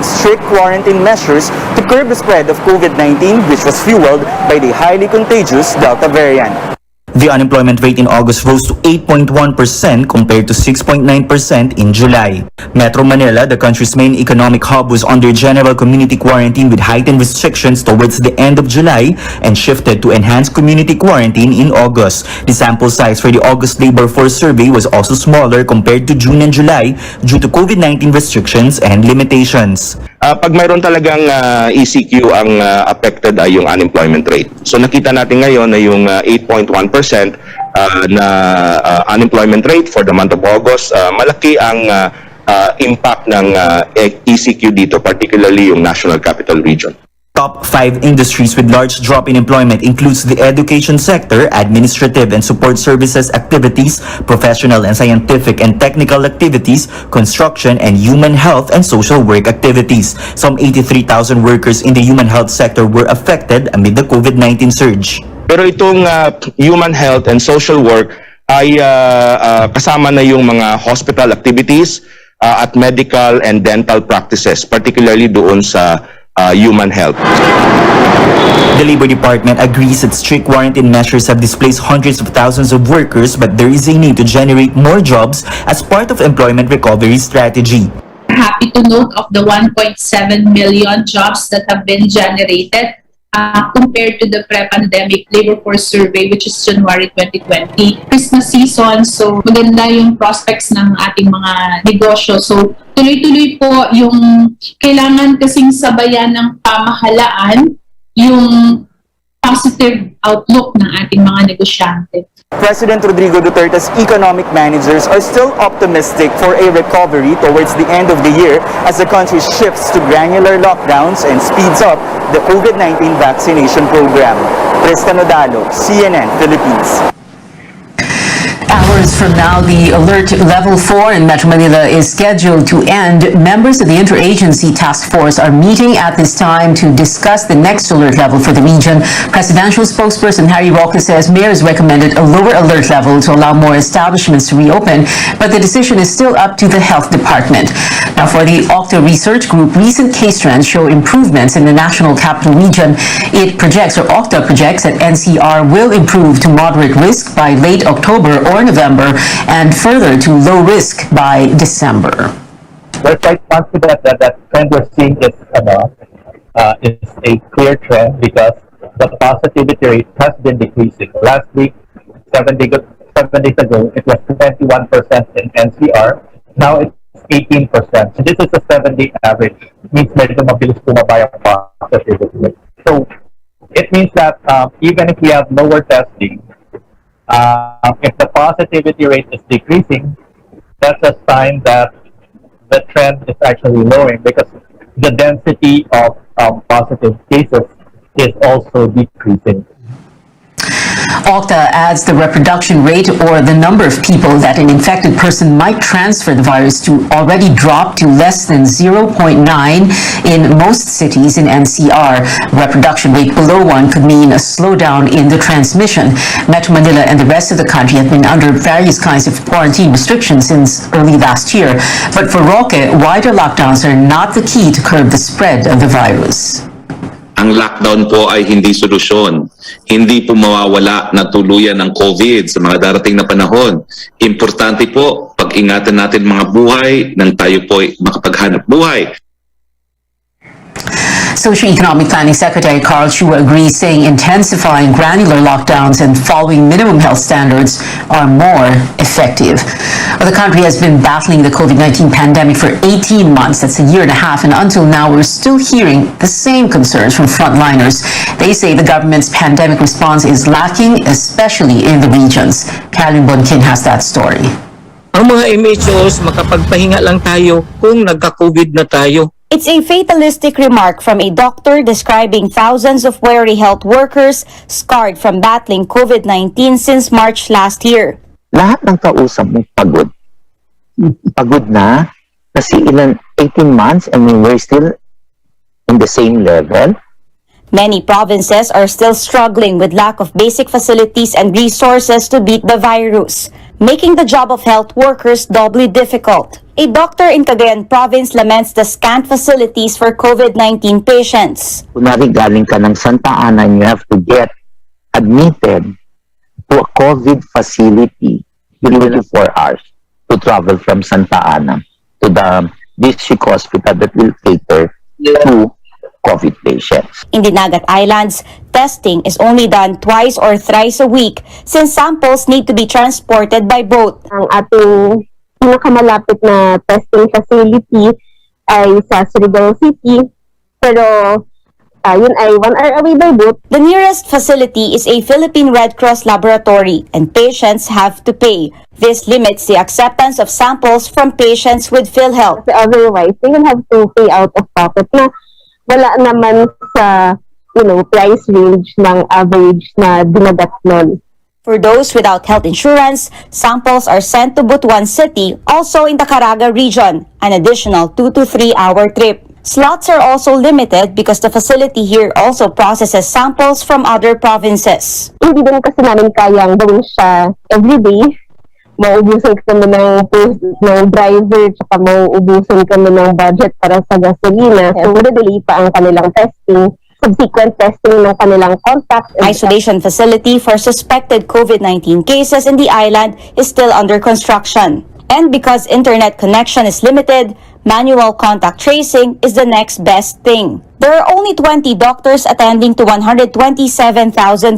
strict quarantine measures to curb the spread of COVID-19, which was fueled by the highly contagious Delta variant. The unemployment rate in August rose to 8.1% compared to 6.9% in July. Metro Manila, the country's main economic hub, was under general community quarantine with heightened restrictions towards the end of July and shifted to enhanced community quarantine in August. The sample size for the August labor force survey was also smaller compared to June and July due to COVID-19 restrictions and limitations. Pag mayroon talagang ECQ ang affected ay yung unemployment rate. So nakita natin ngayon na yung 8.1% na unemployment rate for the month of August, malaki ang impact ng ECQ dito, particularly yung National Capital Region. Top 5 industries with large drop in employment includes the education sector, administrative and support services activities, professional and scientific and technical activities, construction, and human health and social work activities. Some 83,000 workers in the human health sector were affected amid the COVID-19 surge. Pero itong human health and social work ay kasama na yung mga hospital activities at medical and dental practices, particularly doon sa human health. The Labor Department agrees that strict quarantine measures have displaced hundreds of thousands of workers, but there is a need to generate more jobs as part of employment recovery strategy. Happy to note of the 1.7 million jobs that have been generated compared to the pre-pandemic labor force survey, which is January 2020. Christmas season, so maganda yung prospects ng ating mga negosyo. So tuloy-tuloy po yung kailangan kasing sabayan ng pamahalaan yung positive outlook ng ating mga negosyante. President Rodrigo Duterte's economic managers are still optimistic for a recovery towards the end of the year as the country shifts to granular lockdowns and speeds up the COVID-19 vaccination program. Tristan Nodalo, CNN Philippines. Hours from now, the alert level 4 in Metro Manila is scheduled to end. Members of the Interagency Task Force are meeting at this time to discuss the next alert level for the region. Presidential spokesperson Harry Roque says mayors recommended a lower alert level to allow more establishments to reopen, but the decision is still up to the health department. Now, for the Octa Research Group, recent case trends show improvements in the National Capital Region. It projects, or Octa projects, that NCR will improve to moderate risk by late October or November, and further to low risk by December. We're quite confident that that trend we're seeing is a clear trend because the positivity rate has been decreasing. Last week, 7 days ago, it was 21% in NCR. Now it's 18%. So this is a 7-day average. It means medyo mabilis bumaba yung positivity rate. So it means that even if we have lower testing, if the positivity rate is decreasing, that's a sign that the trend is actually lowering because the density of positive cases is also decreasing. Octa adds the reproduction rate, or the number of people that an infected person might transfer the virus to, already dropped to less than 0.9 in most cities in NCR. Reproduction rate below 1 could mean a slowdown in the transmission. Metro Manila and the rest of the country have been under various kinds of quarantine restrictions since early last year. But for Roque, wider lockdowns are not the key to curb the spread of the virus. Ang lockdown po ay hindi solusyon. Hindi po mawawala na tuluyan ng COVID sa mga darating na panahon. Importante po, pag-ingatan natin mga buhay nang tayo po ay makapaghanap buhay. Socio-Economic Planning Secretary Carl Chua agrees, saying intensifying granular lockdowns and following minimum health standards are more effective. Well, the country has been battling the COVID-19 pandemic for 18 months. That's a year and a half. And until now, we're still hearing the same concerns from frontliners. They say the government's pandemic response is lacking, especially in the regions. Karen Bonkin has that story. Ang mga MHOs, makapagpahinga lang tayo kung nagka-COVID na tayo. It's a fatalistic remark from a doctor describing thousands of weary health workers scarred from battling COVID-19 since March last year. Lahat ng kausap mo pagod. Pagod na. Kasi 18 months, I mean, we're still in the same level. Many provinces are still struggling with lack of basic facilities and resources to beat the virus. making the job of health workers doubly difficult. A doctor in Cagayan Province laments the scant facilities for COVID-19 patients. Kunwari galing ka ng Santa Ana and you have to get admitted to a COVID facility in 24 hours to travel from Santa Ana to the district hospital that will cater to COVID patients. In Dinagat Islands, testing is only done twice or thrice a week since samples need to be transported by boat. Ang ating pinakamalapit na testing facility ay sa Surigao City, pero yun ay 1 hour away by boat. The nearest facility is a Philippine Red Cross laboratory and patients have to pay. This limits the acceptance of samples from patients with PhilHealth. Kasi otherwise, they will have to pay out of pocket na wala naman sa price range ng average na dinagat nun. For those without health insurance, samples are sent to Butuan City, also in the Caraga region, an additional 2 to 3 hour trip. Slots are also limited because the facility here also processes samples from other provinces. Hindi din kasi namin kayang gawin siya everyday. Mauubusan kami ng driver, tsaka mauubusan kami ng budget para sa gasolina. So, madadali pa ang kanilang testing, subsequent testing ng kanilang contact. Isolation facility for suspected COVID-19 cases in the island is still under construction. And because internet connection is limited, manual contact tracing is the next best thing. There are only 20 doctors attending to 127,000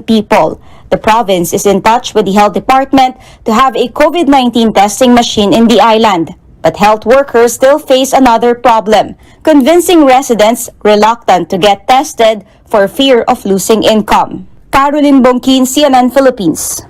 people. The province is in touch with the health department to have a COVID-19 testing machine in the island. But health workers still face another problem, convincing residents reluctant to get tested for fear of losing income. Caroline Bongkin, CNN Philippines.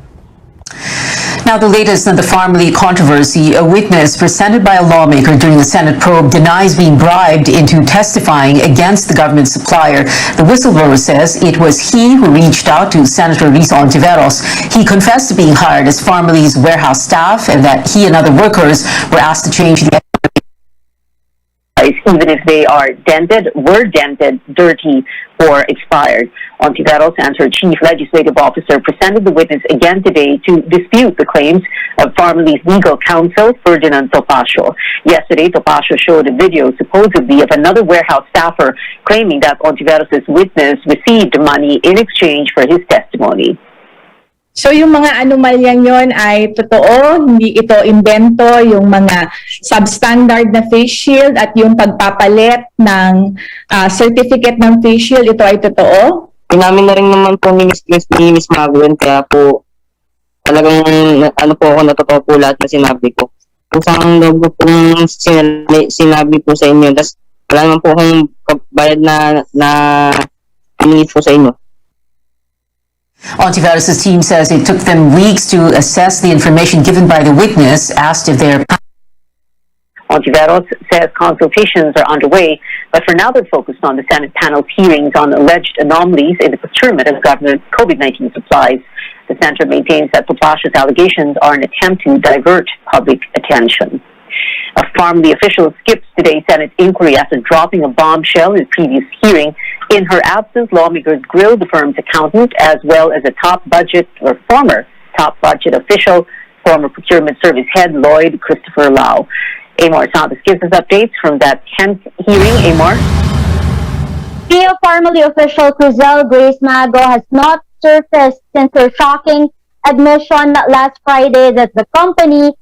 Now, the latest in the Farmly controversy, a witness presented by a lawmaker during the Senate probe denies being bribed into testifying against the government supplier. The whistleblower says it was he who reached out to Senator Risa Ontiveros. He confessed to being hired as Farmly's warehouse staff and that he and other workers were asked to change the even if they are were dented, dirty, or expired. Ontiveros and her chief legislative officer presented the witness again today to dispute the claims of Farmly's legal counsel, Ferdinand Topacio. Yesterday, Topacio showed a video supposedly of another warehouse staffer claiming that Ontiveros' witness received money in exchange for his testimony. So yung mga anomalyang yon ay totoo, hindi ito invento, yung mga substandard na face shield at yung pagpapalit ng certificate ng face shield, ito ay totoo. Inamin na rin naman po ni Miss Magwen, kaya po talagang ako natotoo po lahat na sinabi ko. Kung saan daw po pong sinabi po sa inyo, tapos wala naman po akong bayad na hiningi po sa inyo. Ontiveros' team says it took them weeks to assess the information given by the witness, asked if they're... Ontiveros says consultations are underway, but for now they're focused on the Senate panel's hearings on alleged anomalies in the procurement of government COVID-19 supplies. The center maintains that Topacio's allegations are an attempt to divert public attention. A Farmly official skips today's Senate inquiry after dropping a bombshell in a previous hearing. In her absence, lawmakers grilled the firm's accountant as well as a former top budget official, former procurement service head Lloyd Christopher Lau. Amor Santos gives us updates from that 10th hearing. Amor? PO Farmly official Crisel Grace Mago has not surfaced since her shocking admission last Friday that the company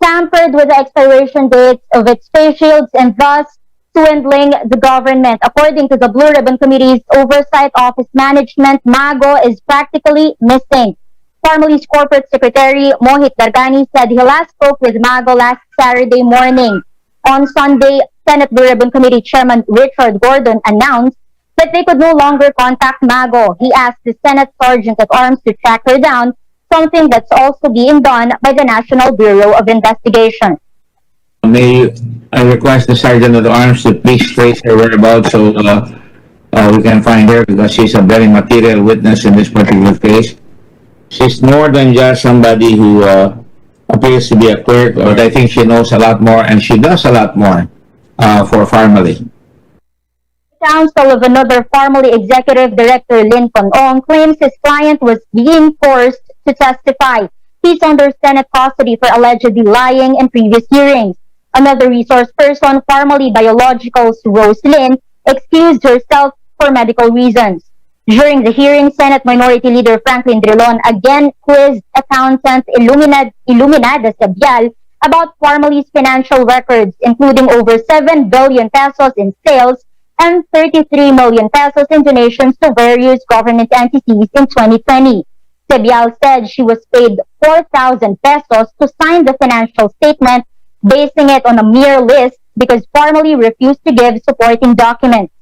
tampered with the expiration dates of its face shields and thus swindling the government. According to the Blue Ribbon Committee's Oversight Office Management, Mago is practically missing. Farmly's corporate secretary, Mohit Dargani, said he last spoke with Mago last Saturday morning. On Sunday, Senate Blue Ribbon Committee Chairman Richard Gordon announced that they could no longer contact Mago. He asked the Senate Sergeant at Arms to track her down, something that's also being done by the National Bureau of Investigation. May I request the Sergeant of Arms to please trace her whereabouts so we can find her, because she's a very material witness in this particular case. She's more than just somebody who appears to be a clerk, but I think she knows a lot more, and she does a lot more for Farmly. Counsel of another Farmly executive director, Lincoln Ong, claims his client was being forced to testify. He's under Senate custody for allegedly lying in previous hearings. Another resource person, formerly Biological's Rose Lynn, excused herself for medical reasons. During the hearing, Senate Minority Leader Franklin Drilon again quizzed accountant Iluminada Sabial about Formally's financial records, including over 7 billion pesos in sales and 33 million pesos in donations to various government entities in 2020. Sabial said she was paid 4,000 pesos to sign the financial statement, basing it on a mere list because Formally refused to give supporting documents.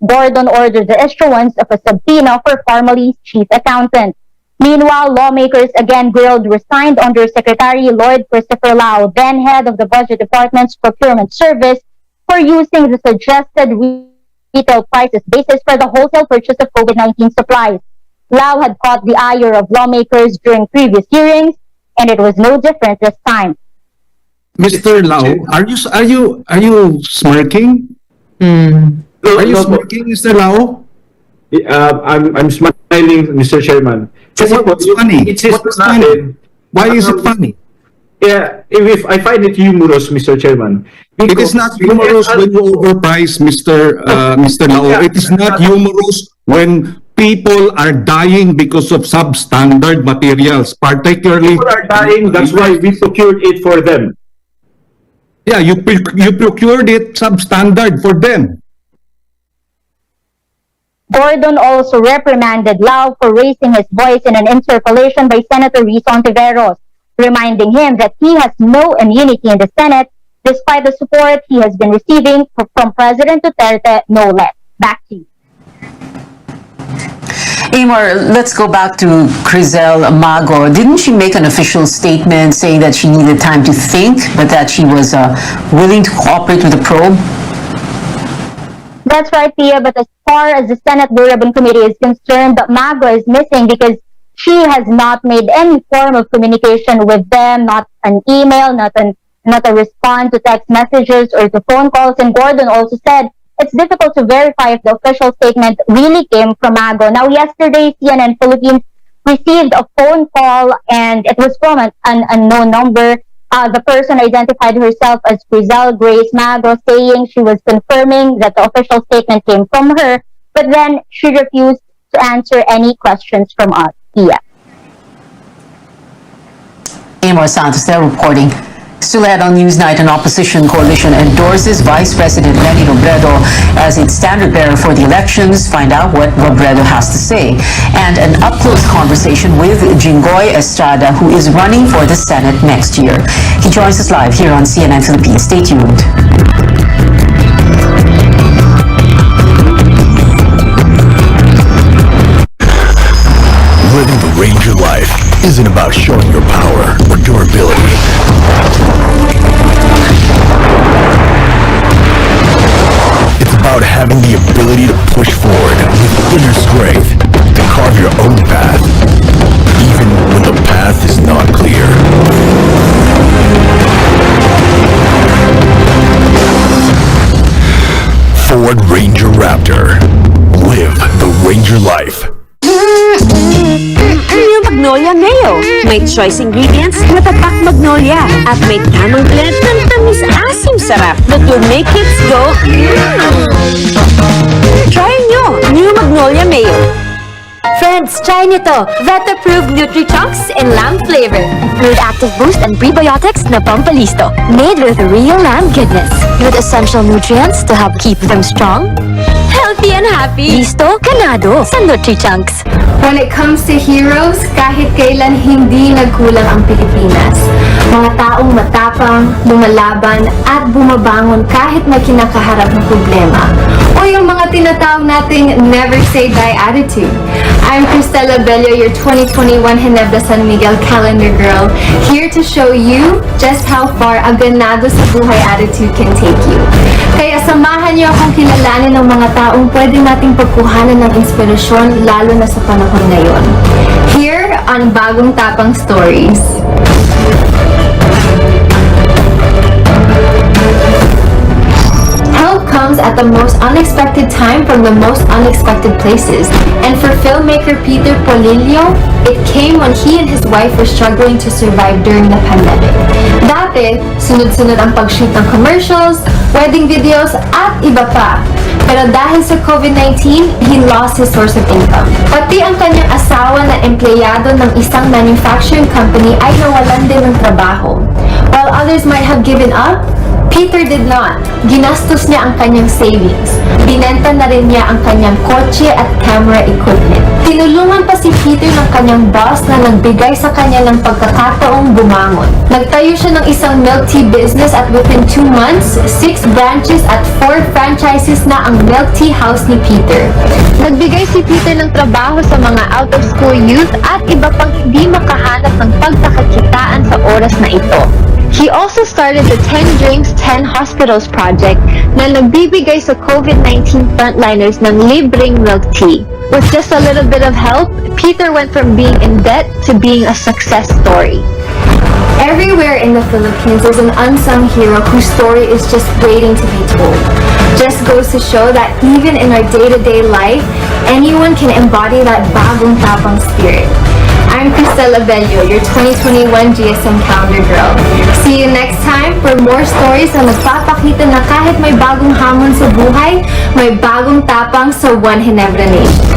Gordon ordered the issuance of a subpoena for Formally's chief accountant. Meanwhile, lawmakers again grilled resigned Undersecretary Lloyd Christopher Lau, then head of the Budget Department's Procurement Service, for using the suggested retail prices basis for the wholesale purchase of COVID-19 supplies. Lau had caught the ire of lawmakers during previous hearings, and it was no different this time. Mr. Lau, are you smirking? Are you smirking, Mr. Lau? I'm smiling, Mr. Chairman. So what's funny? What's funny? Why is it funny? Yeah, if I find it humorous, Mr. Chairman. It is not humorous when you overprice, Mr. Lau. It is not humorous when people are dying because of substandard materials, particularly. People are dying, that's why we procured it for them. Yeah, you procured it substandard for them. Gordon also reprimanded Lau for raising his voice in an interpellation by Senator Risa Ontiveros, reminding him that he has no immunity in the Senate despite the support he has been receiving from President Duterte, no less. Back to you. Amor, let's go back to Crizel Mago. Didn't she make an official statement saying that she needed time to think, but that she was willing to cooperate with the probe? That's right, Pia, but as far as the Senate Blue Ribbon Committee is concerned, Mago is missing because she has not made any form of communication with them, not an email, not a response to text messages or to phone calls. And Gordon also said it's difficult to verify if the official statement really came from Mago. Now, yesterday, CNN Philippines received a phone call and it was from an unknown number. The person identified herself as Crizel Grace Mago, saying she was confirming that the official statement came from her, but then she refused to answer any questions from us. Yeah. Amor Santos there reporting. Still ahead on Newsnight, an opposition coalition endorses Vice President Leni Robredo as its standard bearer for the elections. Find out what Robredo has to say. And an up-close conversation with Jinggoy Estrada, who is running for the Senate next year. He joins us live here on CNN Philippines. Stay tuned. Living the Ranger life isn't about showing your power or durability. It's about having the ability to push forward with inner strength to carve your own path, even when the path is not clear. Ford Ranger Raptor. Live the Ranger life. New Magnolia Mayo. May choice ingredients na tatak Magnolia at may tamang blend ng tamis-asim sarap that will make it go Try nyo, New Magnolia Mayo. Friends, try nyo to. Vet-approved Nutri-Chunks in lamb flavor. With active boost and prebiotics na pampalisto. Made with real lamb goodness. With essential nutrients to help keep them strong, healthy and happy. Listo, ganado sa Nutri-Chunks. When it comes to heroes, kahit kailan hindi nagkulang ang Pilipinas. Mga taong matapang, lumalaban, at bumabangon kahit may kinakaharap na problema. O yung mga tinatawag nating never say die attitude. I'm Cristela Bello, your 2021 Ginebra San Miguel Calendar Girl, here to show you just how far a ganado sa buhay attitude can take you. Kaya samahan niyo akong kilalanin ng mga taong pwede nating pagkuhanan ng inspirasyon lalo na sa panahon ngayon. Here on Bagong Tapang Stories. Help comes at at the most unexpected time from the most unexpected places. And for filmmaker Peter Polillo, it came when he and his wife were struggling to survive during the pandemic. Dati, sunod-sunod ang pag-shoot ng commercials, wedding videos, at iba pa. Pero dahil sa COVID-19, he lost his source of income. Pati ang kanyang asawa na empleyado ng isang manufacturing company ay nawalan din ng trabaho. While others might have given up, Peter did not. Ginastos niya ang kanyang savings. Binenta na rin niya ang kanyang kotse at camera equipment. Tinulungan pa si Peter ng kanyang boss na nagbigay sa kanya ng pagkakataong bumangon. Nagtayo siya ng isang milk tea business at within 2 months, 6 branches at 4 franchises na ang milk tea house ni Peter. Nagbigay si Peter ng trabaho sa mga out-of-school youth at iba pang hindi makahanap ng pagkakakitaan sa oras na ito. He also started the 10 Drinks, 10 Hospitals project na nagbibigay sa COVID-19 frontliners ng libreng milk tea. With just a little bit of help, Peter went from being in debt to being a success story. Everywhere in the Philippines, there's an unsung hero whose story is just waiting to be told. Just goes to show that even in our day-to-day life, anyone can embody that bagong tapang spirit. I'm Cristel Abello, your 2021 GSM Calendar Girl. See you next time for more stories na nagpapakita na kahit may bagong hamon sa buhay, may bagong tapang sa One Ginebra Nation.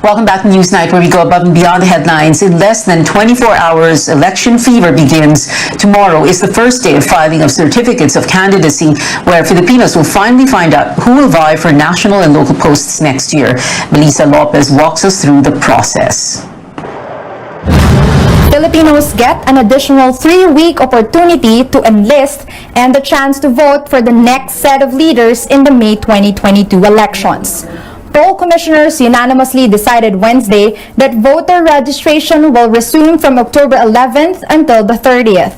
Welcome back to Newsnight, where we go above and beyond the headlines. In less than 24 hours, election fever begins. Tomorrow is the first day of filing of certificates of candidacy, where Filipinos will finally find out who will vie for national and local posts next year. Melissa Lopez walks us through the process. Filipinos get an additional 3-week opportunity to enlist and the chance to vote for the next set of leaders in the May 2022 elections. Poll commissioners unanimously decided Wednesday that voter registration will resume from October 11th until the 30th.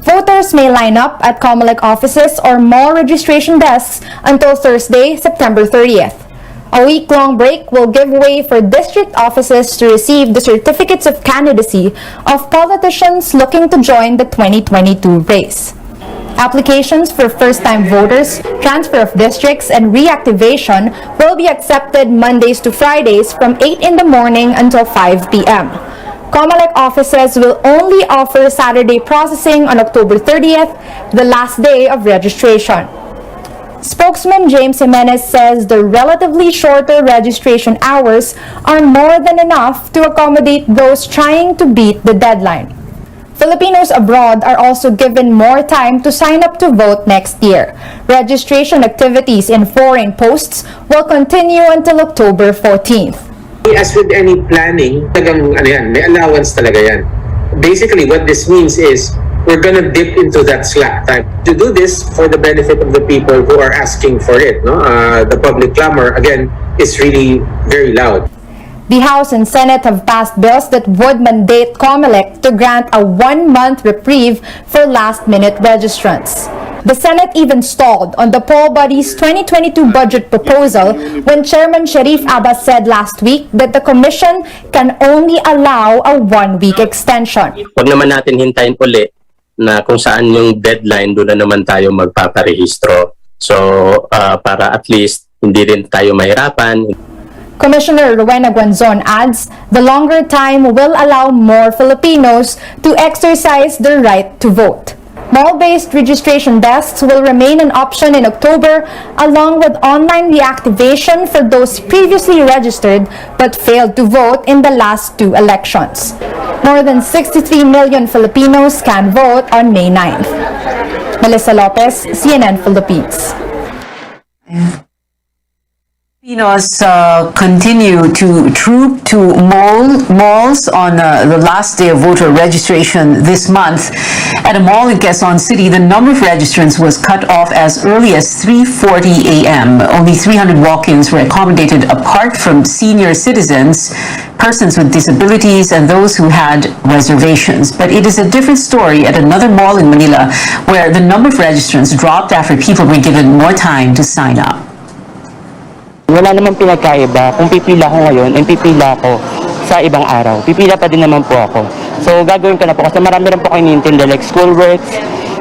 Voters may line up at COMELEC offices or mall registration desks until Thursday, September 30th. A week-long break will give way for district offices to receive the certificates of candidacy of politicians looking to join the 2022 race. Applications for first-time voters, transfer of districts, and reactivation will be accepted Mondays to Fridays from 8 in the morning until 5 p.m. COMELEC offices will only offer Saturday processing on October 30th, the last day of registration. Spokesman James Jimenez says the relatively shorter registration hours are more than enough to accommodate those trying to beat the deadline. Filipinos abroad are also given more time to sign up to vote next year. Registration activities in foreign posts will continue until October 14th. As with any planning, talagang may allowance talaga yan. Basically, what this means is we're gonna dip into that slack time. To do this for the benefit of the people who are asking for it, no? The public clamor, again, is really very loud. The House and Senate have passed bills that would mandate COMELEC to grant a 1-month reprieve for last-minute registrants. The Senate even stalled on the poll body's 2022 budget proposal when Chairman Sharif Abbas said last week that the Commission can only allow a 1-week extension. Huwag naman natin hintayin uli na kung saan yung deadline, doon na naman tayo magpaparehistro. So, para at least hindi rin tayo mahirapan. Commissioner Rowena Guanzon adds, the longer time will allow more Filipinos to exercise their right to vote. Mall-based registration desks will remain an option in October, along with online reactivation for those previously registered but failed to vote in the last 2 elections. More than 63 million Filipinos can vote on May 9th. Melissa Lopez, CNN Philippines. Filipinos continue to troop to malls on the last day of voter registration this month. At a mall in Quezon City, the number of registrants was cut off as early as 3:40 a.m. Only 300 walk-ins were accommodated, apart from senior citizens, persons with disabilities, and those who had reservations. But it is a different story at another mall in Manila, where the number of registrants dropped after people were given more time to sign up. Wala namang pinagkaiba. Kung pipila ko ngayon, ay pipila ko sa ibang araw. Pipila pa din naman po ako. So, gagawin ko na po kasi marami rin po kayo nintindi like schoolworks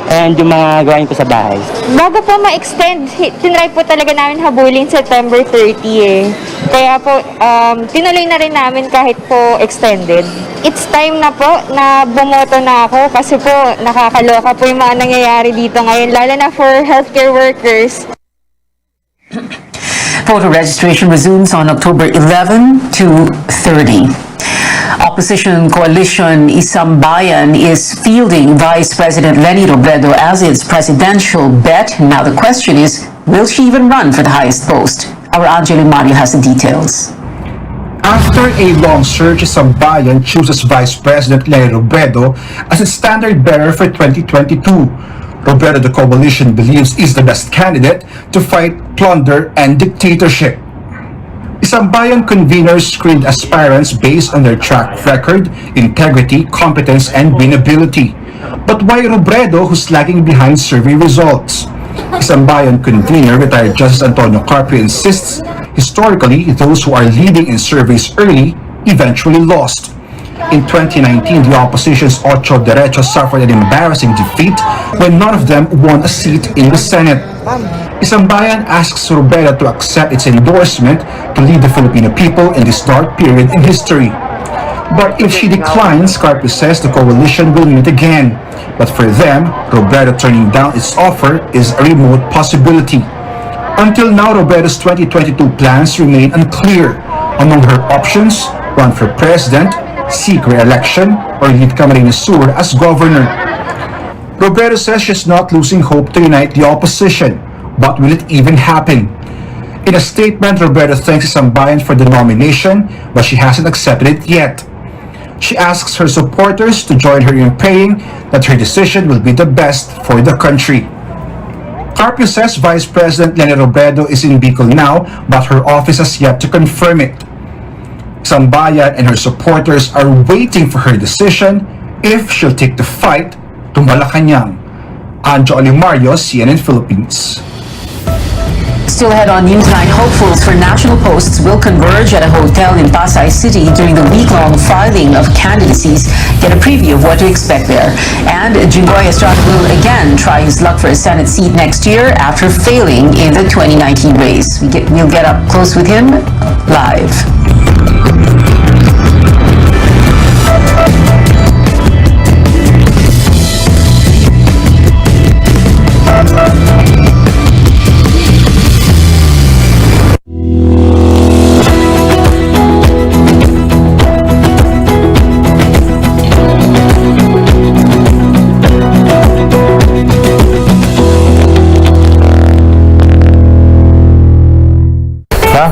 and yung mga gawain ko sa bahay. Bago po ma-extend, tinry po talaga namin habulin September 30 eh. Kaya po, tinuloy na rin namin kahit po extended. It's time na po na bumoto na ako kasi po nakakaloka po yung mga nangyayari dito ngayon, lalo na for healthcare workers. Voter registration resumes on October 11 to 30. Opposition coalition Isang Bayan is fielding Vice President Leni Robredo as its presidential bet. Now the question is, will she even run for the highest post? Our Angelo Mario has the details. After a long search, Isang Bayan chooses Vice President Leni Robredo as its standard bearer for 2022. Robredo, the coalition believes, is the best candidate to fight plunder and dictatorship. Isang Bayan conveners screened aspirants based on their track record, integrity, competence, and winnability. But why Robredo, who's lagging behind survey results? Isang Bayan convener, retired Justice Antonio Carpio, insists historically those who are leading in surveys early eventually lost. In 2019, the opposition's Ocho Derechos suffered an embarrassing defeat when none of them won a seat in the Senate. Isang Bayan asks Robredo to accept its endorsement to lead the Filipino people in this dark period in history. But if she declines, Carpio says the coalition will meet again. But for them, Robredo turning down its offer is a remote possibility. Until now, Robredo's 2022 plans remain unclear. Among her options, run for president, seek re-election, or lead Camarines Sur as governor. Robredo says she's not losing hope to unite the opposition, but will it even happen? In a statement, Robredo thanks Isang Bayan for the nomination, but she hasn't accepted it yet. She asks her supporters to join her in praying that her decision will be the best for the country. Carpio says Vice President Leni Robredo is in Bicol now, but her office has yet to confirm it. Isang Bayan and her supporters are waiting for her decision if she'll take the fight to Malacanang. Anjo Olimario, CNN Philippines. Still ahead on Newsline, hopefuls for national posts will converge at a hotel in Pasay City during the week-long filing of candidacies. Get a preview of what to expect there. And Jinggoy Estrada will again try his luck for a Senate seat next year after failing in the 2019 race. We'll get up close with him live.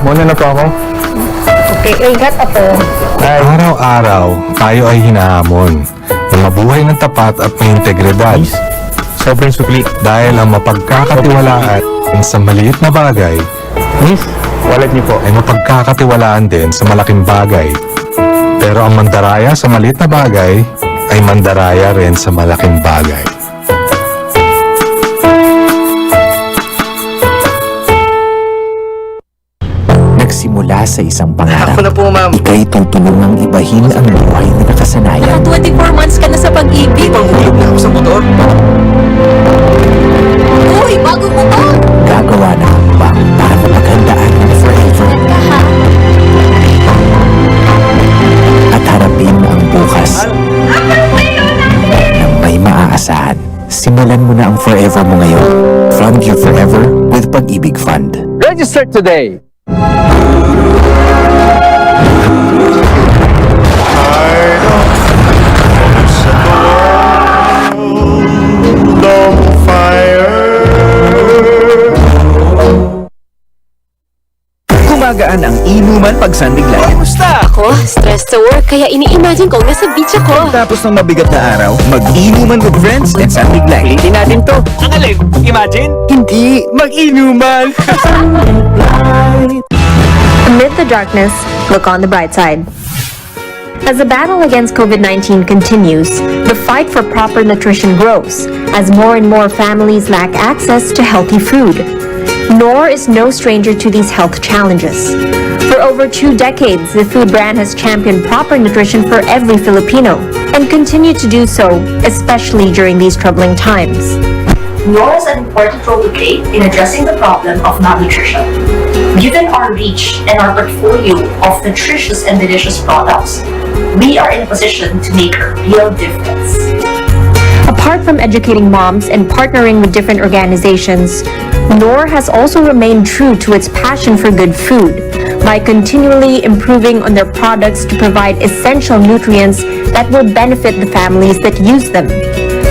Muna na po ako. Okay, ingat ako. Araw-araw, tayo ay hinahamon na mabuhay ng tapat at may integridad. Sobrang sukli. Dahil ang mapagkakatiwalaan sa maliit na bagay, wallet niyo po, ay mapagkakatiwalaan din sa malaking bagay. Pero ang mandaraya sa maliit na bagay, ay mandaraya rin sa malaking bagay. Simula sa isang pangarap. Ako na po, ma'am. Ika'y tutulungang ibahin ang buhay na nakasanayan. Naka 24 months ka na sa pag-ibig. Panghulog na ako sa motor. Uy, bagong motor! Gagawa na hakbang para mapaghandaan ng forever. At harapin ang bukas nang may maaasahan. Simulan mo na ang forever mo ngayon. Fund your forever with Pag-ibig Fund. Register today. Gumagaan ang inuman pag sandiglan. Kumusta? Ako, stressed sa work, kaya ini-imagine ko nasa beach ako. Tapos ng mabigat na araw, mag-inuman with friends and sandiglan. Ulitin natin to. Ang alin? Imagine? Hindi, mag-inuman! Amid the darkness, look on the bright side. As the battle against COVID-19 continues, the fight for proper nutrition grows as more and more families lack access to healthy food. Knorr is no stranger to these health challenges. For over 2 decades, the food brand has championed proper nutrition for every Filipino and continue to do so, especially during these troubling times. Knorr has an important role to play in addressing the problem of malnutrition. Given our reach and our portfolio of nutritious and delicious products, we are in a position to make a real difference. Apart from educating moms and partnering with different organizations, Knorr has also remained true to its passion for good food by continually improving on their products to provide essential nutrients that will benefit the families that use them.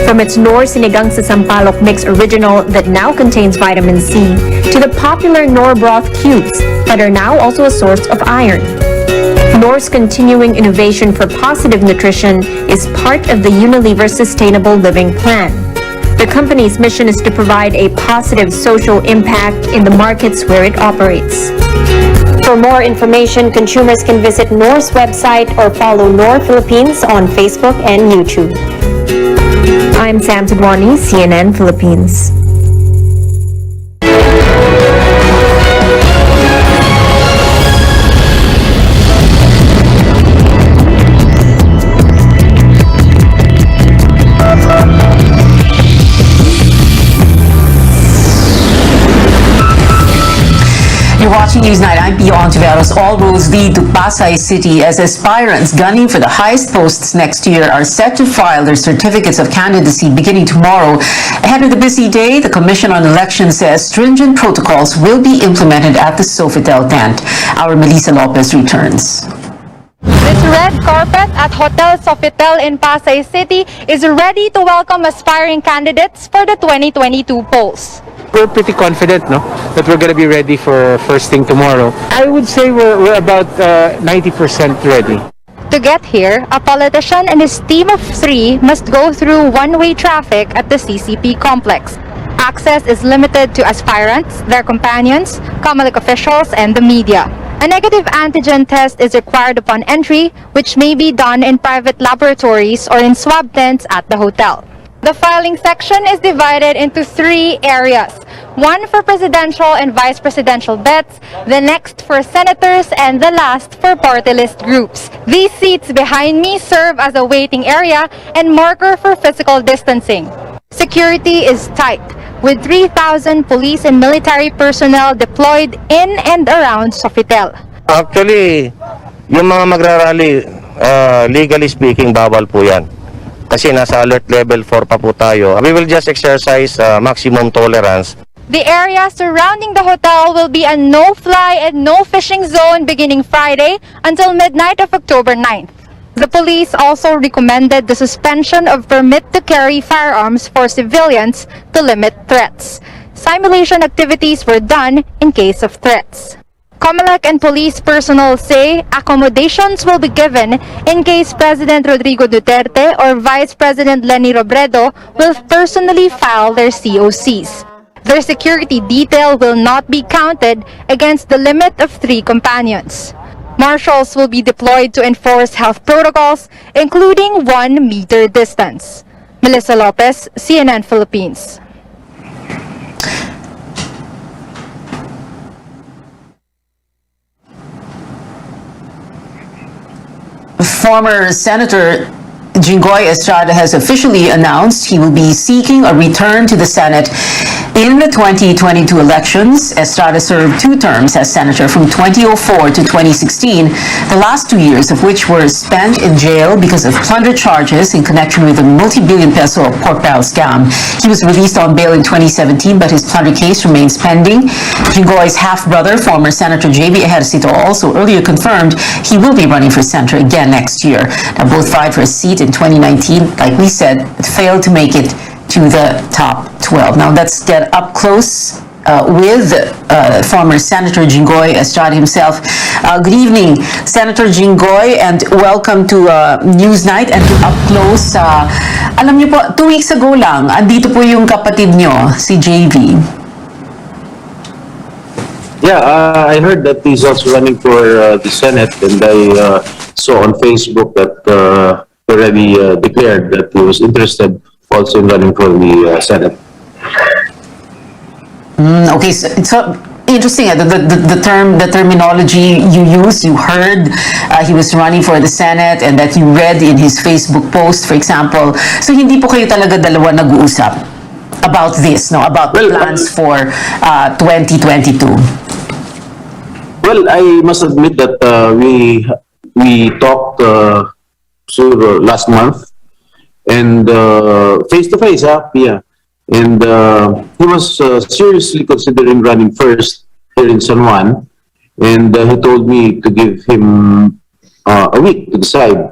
From its Knorr Sinigang sa Sampalok Mix Original that now contains vitamin C, to the popular Knorr Broth Cubes that are now also a source of iron. Knorr's continuing innovation for positive nutrition is part of the Unilever Sustainable Living Plan. The company's mission is to provide a positive social impact in the markets where it operates. For more information, consumers can visit Knorr's website or follow Knorr Philippines on Facebook and YouTube. I'm Sam Tadwani, CNN Philippines. You're watching Newsnight. I'm Pio Ontiveros. All roads lead to Pasay City as aspirants gunning for the highest posts next year are set to file their certificates of candidacy beginning tomorrow. Ahead of the busy day, the Commission on Elections says stringent protocols will be implemented at the Sofitel tent. Our Melissa Lopez returns. This red carpet at Hotel Sofitel in Pasay City is ready to welcome aspiring candidates for the 2022 polls. We're pretty confident, no, that we're going to be ready for first thing tomorrow. I would say we're about 90% ready. To get here, a politician and his team of 3 must go through one-way traffic at the CCP complex. Access is limited to aspirants, their companions, Comelec officials, and the media. A negative antigen test is required upon entry, which may be done in private laboratories or in swab tents at the hotel. The filing section is divided into 3 areas. One for presidential and vice presidential bets, the next for senators, and the last for party list groups. These seats behind me serve as a waiting area and marker for physical distancing. Security is tight, with 3,000 police and military personnel deployed in and around Sofitel. Actually, yung mga magrarally, legally speaking, bawal po yan. Kasi nasa alert level 4 pa po tayo. We will just exercise maximum tolerance. The area surrounding the hotel will be a no-fly and no-fishing zone beginning Friday until midnight of October 9th. The police also recommended the suspension of permit to carry firearms for civilians to limit threats. Simulation activities were done in case of threats. Comelec and police personnel say accommodations will be given in case President Rodrigo Duterte or Vice President Leni Robredo will personally file their COCs. Their security detail will not be counted against the limit of 3 companions. Marshals will be deployed to enforce health protocols, including 1 meter distance. Melissa Lopez, CNN Philippines. Former Senator Jinggoy Estrada has officially announced he will be seeking a return to the Senate in the 2022 elections. Estrada served 2 terms as senator from 2004 to 2016, the last 2 years of which were spent in jail because of plunder charges in connection with a multi-billion peso pork barrel scam. He was released on bail in 2017, but his plunder case remains pending. Jinggoy's half-brother, former Senator J.B. Ejercito, also earlier confirmed he will be running for senator again next year. Now, both vied for a seat in 2019, like we said, but failed to make it to the top 12. Now let's get up close with former Senator Jinggoy Estrada himself. Good evening, Senator Jinggoy, and welcome to Newsnight and to Up Close. Alam niyo po, 2 weeks ago lang, andito po yung kapatid niyo, si JV. Yeah, I heard that he's also running for the Senate, and I saw on Facebook that already declared that he was interested also in running for the Senate. Okay, so interesting. The terminology you used, you heard he was running for the Senate and that you read in his Facebook post, for example. So hindi po kayo talaga dalawa nag-uusap about this, no? About the plans for 2022. Well, I must admit that we talked last month and face to face, Pia. And he was seriously considering running first here in San Juan, and he told me to give him a week to decide.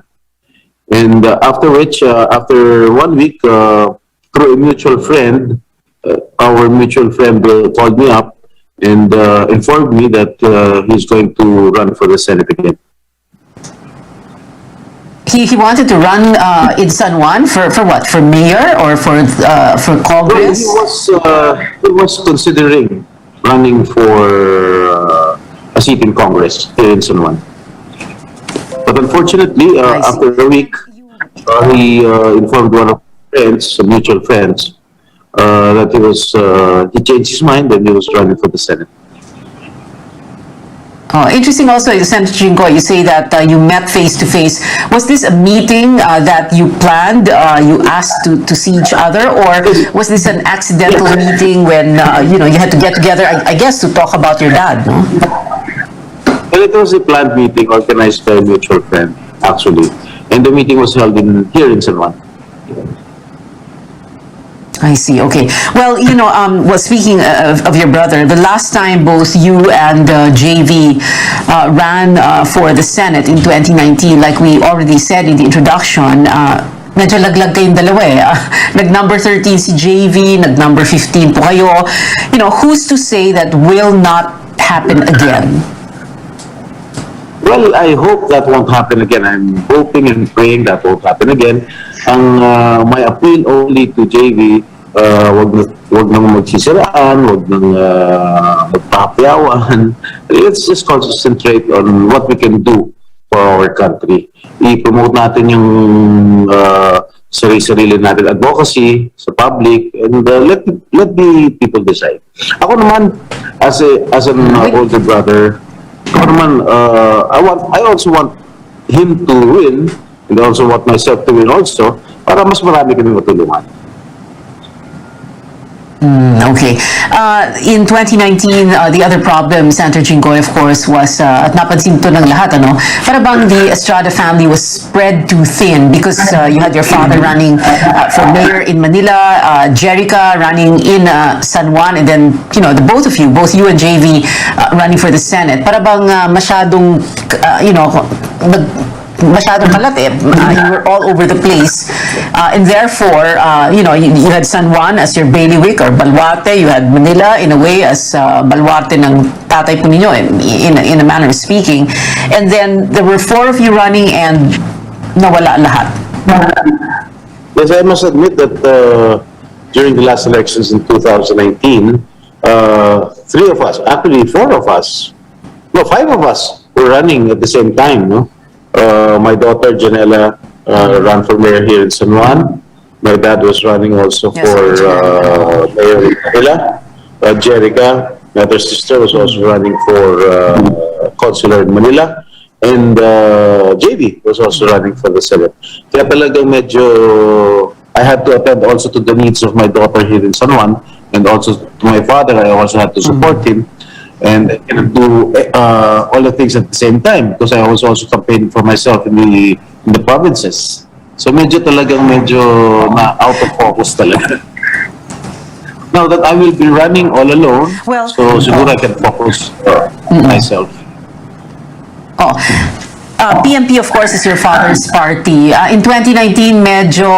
And after which, after 1 week, through a mutual friend, our mutual friend called me up and informed me that he's going to run for the Senate again. He wanted to run in San Juan for what? For mayor or for Congress? Well, he was considering running for a seat in Congress here in San Juan. But unfortunately, after a week, he informed one of his friends, some mutual friends, that he changed his mind and he was running for the Senate. Interesting also, Senator Jingo, you say that you met face-to-face. Was this a meeting that you planned, you asked to see each other, or was this an accidental meeting when, you had to get together, I guess, to talk about your dad, no? Well, it was a planned meeting organized by a mutual friend, actually. And the meeting was held here in San Juan. I see. Okay. Well, speaking of your brother, the last time both you and JV ran for the Senate in 2019, like we already said in the introduction, medyo laglag kayong dalawa eh. Nag-number 13 si JV, nag-number 15 po kayo. Who's to say that will not happen again? Well, I hope that won't happen again. I'm hoping and praying that won't happen again. My appeal only to JV, wag nang magsisiraan, wag nang magpapayawan. Let's just concentrate on what we can do for our country. I-promote natin yung sarili-sarili natin advocacy sa public, and let the people decide. Ako naman, as an older brother, I also want him to win, and I also want myself to win also, para mas marami kami matulungan. Okay. In 2019, the other problem, Senator Jinggoy, of course, was, at napansin to ng lahat, para bang the Estrada family was spread too thin because you had your father running for mayor in Manila, Jerica running in San Juan, and then, the both of you, both you and JV, running for the Senate. Para bang masyadong, masyadong kalat eh. You were all over the place. And therefore, you had San Juan as your bailiwick or baluarte. You had Manila in a way as baluarte ng tatay po ninyo in a manner of speaking. And then there were 4 of you running and nawala lahat. Yes, I must admit that during the last elections in 2019, 3 of us, actually 4 of us, no, 5 of us were running at the same time, no? My daughter Janela ran for mayor here in San Juan. My dad was running also for mayor in Manila. Jerica, my other sister, was also running for councilor in Manila. And JB was also running for the Senate. Kaya talagang medyo, I had to attend also to the needs of my daughter here in San Juan, and also to my father. I also had to support him. And I cannot do all the things at the same time because I was also campaigning for myself in the provinces. So medyo na out of focus talaga. Now that I will be running all alone, so siguro I can focus myself. PMP, of course, is your father's party. In 2019, medyo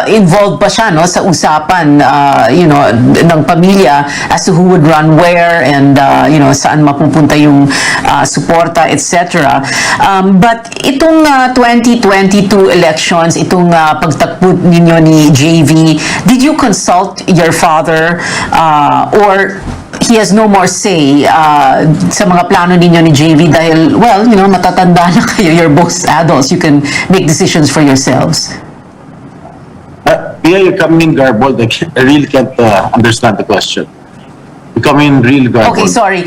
involved pa siya sa usapan ng pamilya as to who would run where and saan mapupunta yung suporta, etc. But itong 2022 elections, itong pagtakbo ninyo ni JV, did you consult your father or he has no more say sa mga plano ninyo ni JV dahil, well, matatanda na kayo, you're both adults, you can make decisions for yourselves? You're coming in garbled. I really can't understand the question. becoming real garbled. Okay, sorry.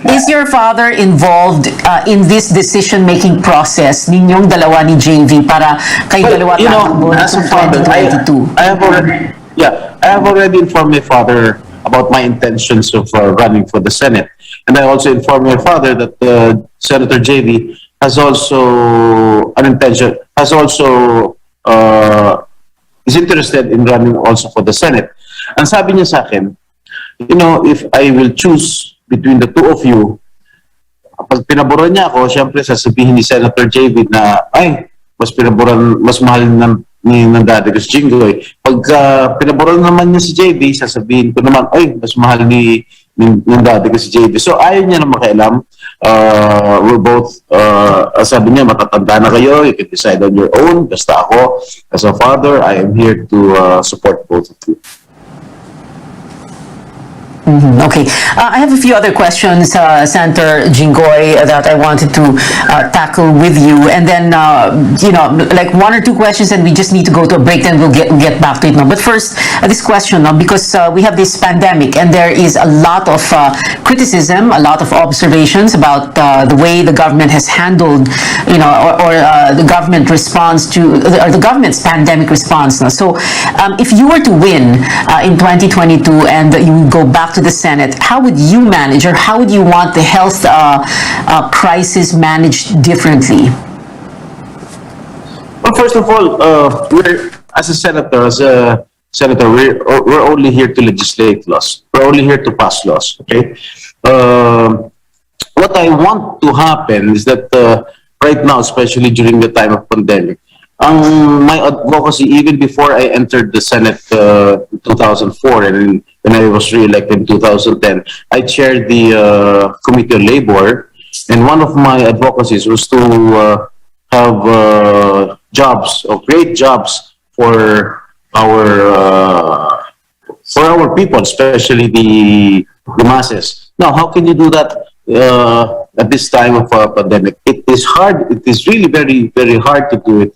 Is your father involved in this decision-making process ninyong dalawa ni JV para kayo dalawa You know, tatakbo as a sa father, 2022? I have already informed my father about my intentions of running for the Senate. And I also informed my father that Senator JV has also is interested in running also for the Senate. Ang sabi niya sa akin, you know, if I will choose between the two of you, pag pinaboran niya ako, syempre sasabihin ni Senator JV na, ay, mas mahal ng dati ko si Jinggoy. Pagka pinaboran naman niya si JV, sasabihin ko naman, ay, mas mahal ng dati ko si JV. So, ayaw niya na makialam. We're both, sabi niya, matatanda na kayo, you can decide on your own. Basta ako, as a father, I am here to support both of you. Okay. I have a few other questions, Senator Jinggoy, that I wanted to tackle with you. And then, you know, like one or two questions, and we just need to go to a break, then we'll get back to it now. But first, this question, because we have this pandemic, and there is a lot of criticism, a lot of observations about the way the government has handled, you know, or the government response to, or the government's pandemic response. So, if you were to win in 2022 and you go back to the Senate, how would you manage, or how would you want the health crisis managed differently? Well, first of all, as a senator, we're only here to legislate laws. We're only here to pass laws. Okay. What I want to happen is that right now, especially during the time of pandemic, my advocacy, even before I entered the Senate in 2004 and when I was re-elected in 2010, I chaired the Committee on Labor, and one of my advocacies was to have jobs, or create jobs for our people, especially the masses. Now, how can you do that at this time of a pandemic? It is hard. It is really very, very hard to do it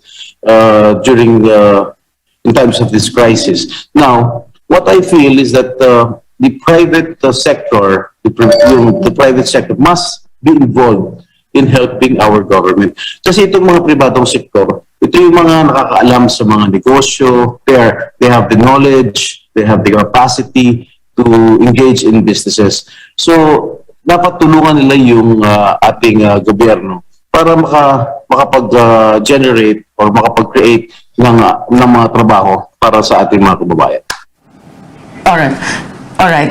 in times of this crisis. Now, what I feel is that the private sector, the private sector must be involved in helping our government. Kasi itong mga pribadong sektor, ito yung mga nakakaalam sa mga negosyo, they have the knowledge, they have the capacity to engage in businesses. So, dapat tulungan nila yung ating gobyerno para makapag-generate or makapag-create ng mga trabaho para sa ating mga kababayan. All right.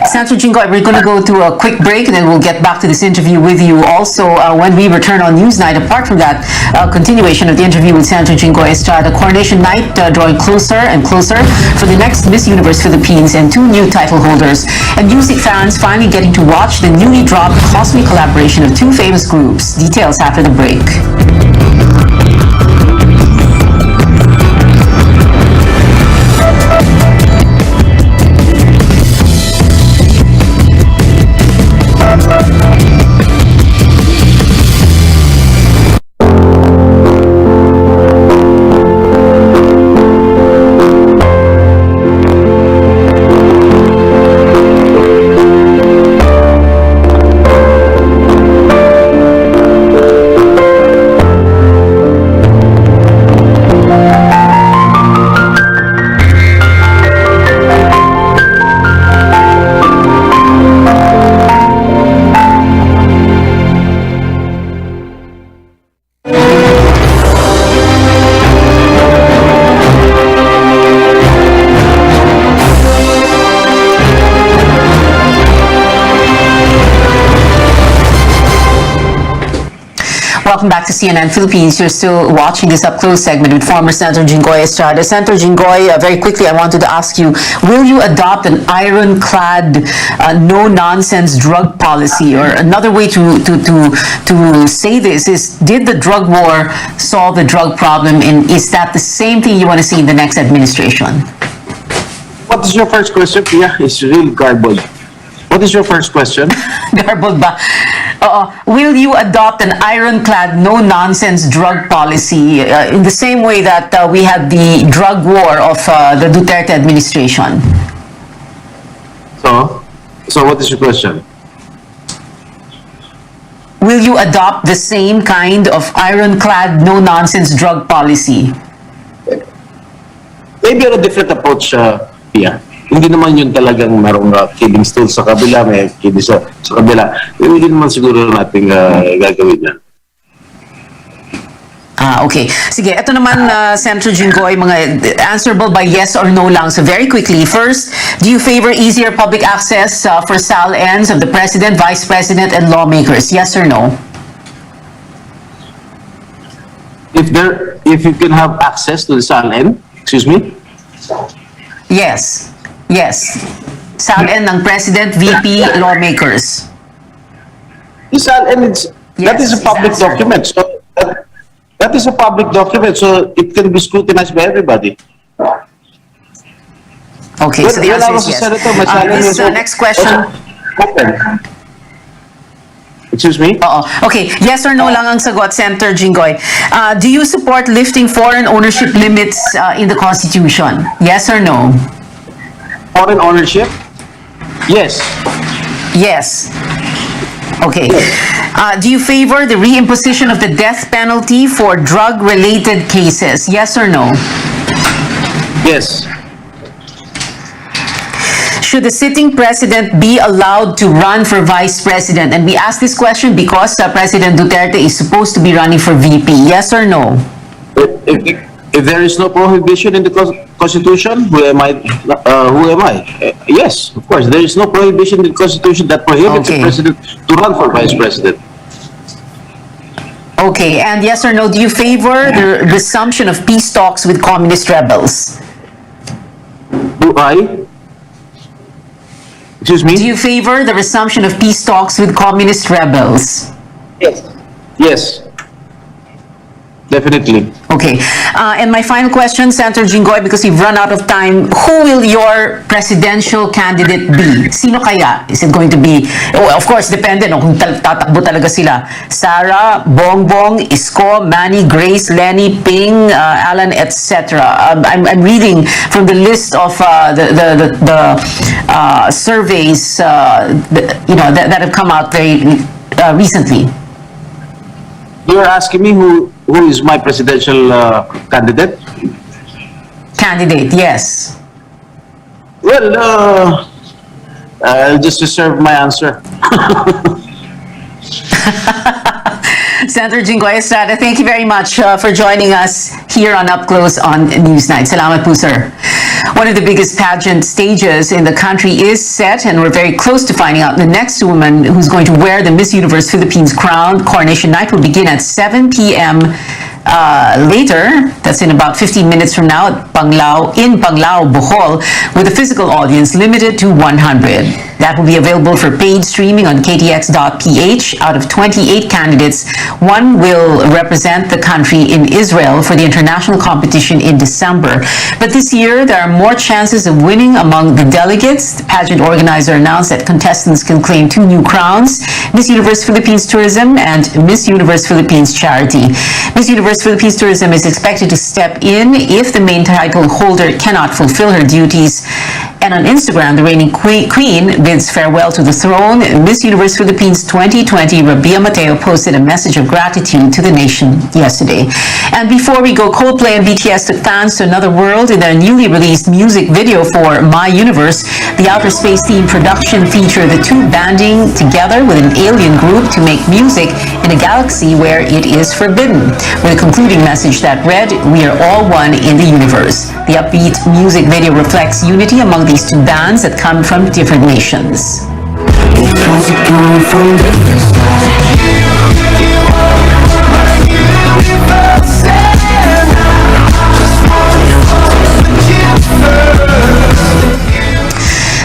Senator Jinggoy, we're going to go to a quick break, and then we'll get back to this interview with you. Also, when we return on Newsnight, apart from that continuation of the interview with Senator Jinggoy Estrada, Coronation Night drawing closer and closer for the next Miss Universe Philippines and two new title holders. And music fans finally getting to watch the newly dropped cosmic collaboration of two famous groups. Details after the break. Welcome back to CNN Philippines. You're still watching this Up Close segment with former Senator Jinggoy Estrada. Senator Jinggoy, very quickly, I wanted to ask you, will you adopt an ironclad, no-nonsense drug policy? Or another way to say this is, did the drug war solve the drug problem, and is that the same thing you want to see in the next administration? What is your first question? Yeah, it's really garbled. What is your first question? Garbled ba? Will you adopt an ironclad, no-nonsense drug policy in the same way that we had the drug war of the Duterte administration? So? So what is your question? Will you adopt the same kind of ironclad, no-nonsense drug policy? Maybe on a different approach, Pia. Hindi naman yun talagang marong killing stool sa kabila, may killing sa kabila. Hindi naman siguro natin gagawin yan. Okay. Sige, ito naman, Senator Jinggoy, mga answerable by yes or no lang. So very quickly, first, do you favor easier public access for SAL-Ns of the President, Vice President, and lawmakers? Yes or no? If you can have access to the SAL-N, excuse me? Yes. Yes. SAL-N ng President, VP, lawmakers. The SAL-N, that is a public answer. document. So that is a public document, so it can be scrutinized by everybody. Okay, so the When I answer was is a yes. senator, my SAL-N This was next question. open. Excuse me? Okay, yes or no lang ang sagot, Senator Jinggoy. Do you support lifting foreign ownership limits in the Constitution? Yes or no? Foreign ownership? Yes. Yes. Okay. Do you favor the reimposition of the death penalty for drug-related cases? Yes or no? Yes. Should the sitting president be allowed to run for vice president? And we ask this question because President Duterte is supposed to be running for VP. Yes or no? If there is no prohibition in the Constitution, who am I? Yes, of course. There is no prohibition in the Constitution that prohibits the president to run for vice president. Okay, and yes or no, do you favor the resumption of peace talks with communist rebels? Do I? Excuse me? Do you favor the resumption of peace talks with communist rebels? Yes. Yes. Definitely. Okay. And my final question, Senator Jinggoy, because we've run out of time, who will your presidential candidate be? Sino kaya? Is it going to be, well, of course, depende no, kung tatakbo talaga sila. Sara, Bongbong, Isko, Manny, Grace, Lenny, Ping, Alan, etc. I'm reading from the list of the surveys that have come out very recently. You're asking me who is my presidential candidate? Candidate, yes. Well, I'll just reserve my answer. Senator Jinggoy Estrada, thank you very much for joining us here on Up Close on Newsnight. Salamat po, sir. One of the biggest pageant stages in the country is set, and we're very close to finding out the next woman who's going to wear the Miss Universe Philippines crown. Coronation night will begin at 7 p.m. Later, that's in about 15 minutes from now, at Panglao, Bohol, with a physical audience limited to 100. That will be available for paid streaming on ktx.ph. Out of 28 candidates, one will represent the country in Israel for the international competition in December. But this year, there are more chances of winning among the delegates. The pageant organizer announced that contestants can claim 2 new crowns, Miss Universe Philippines Tourism and Miss Universe Philippines Charity. Miss Universe Philippines Tourism is expected to step in if the main title holder cannot fulfill her duties. And on Instagram, the reigning queen bids farewell to the throne. Miss Universe Philippines 2020, Rabia Mateo, posted a message of gratitude to the nation yesterday. And before we go, Coldplay and BTS took fans to another world in their newly released music video for My Universe. The outer space themed production featured the two banding together with an alien group to make music in a galaxy where it is forbidden, with a concluding message that read, "We are all one in the universe." The upbeat music video reflects unity among these two bands that come from different nations.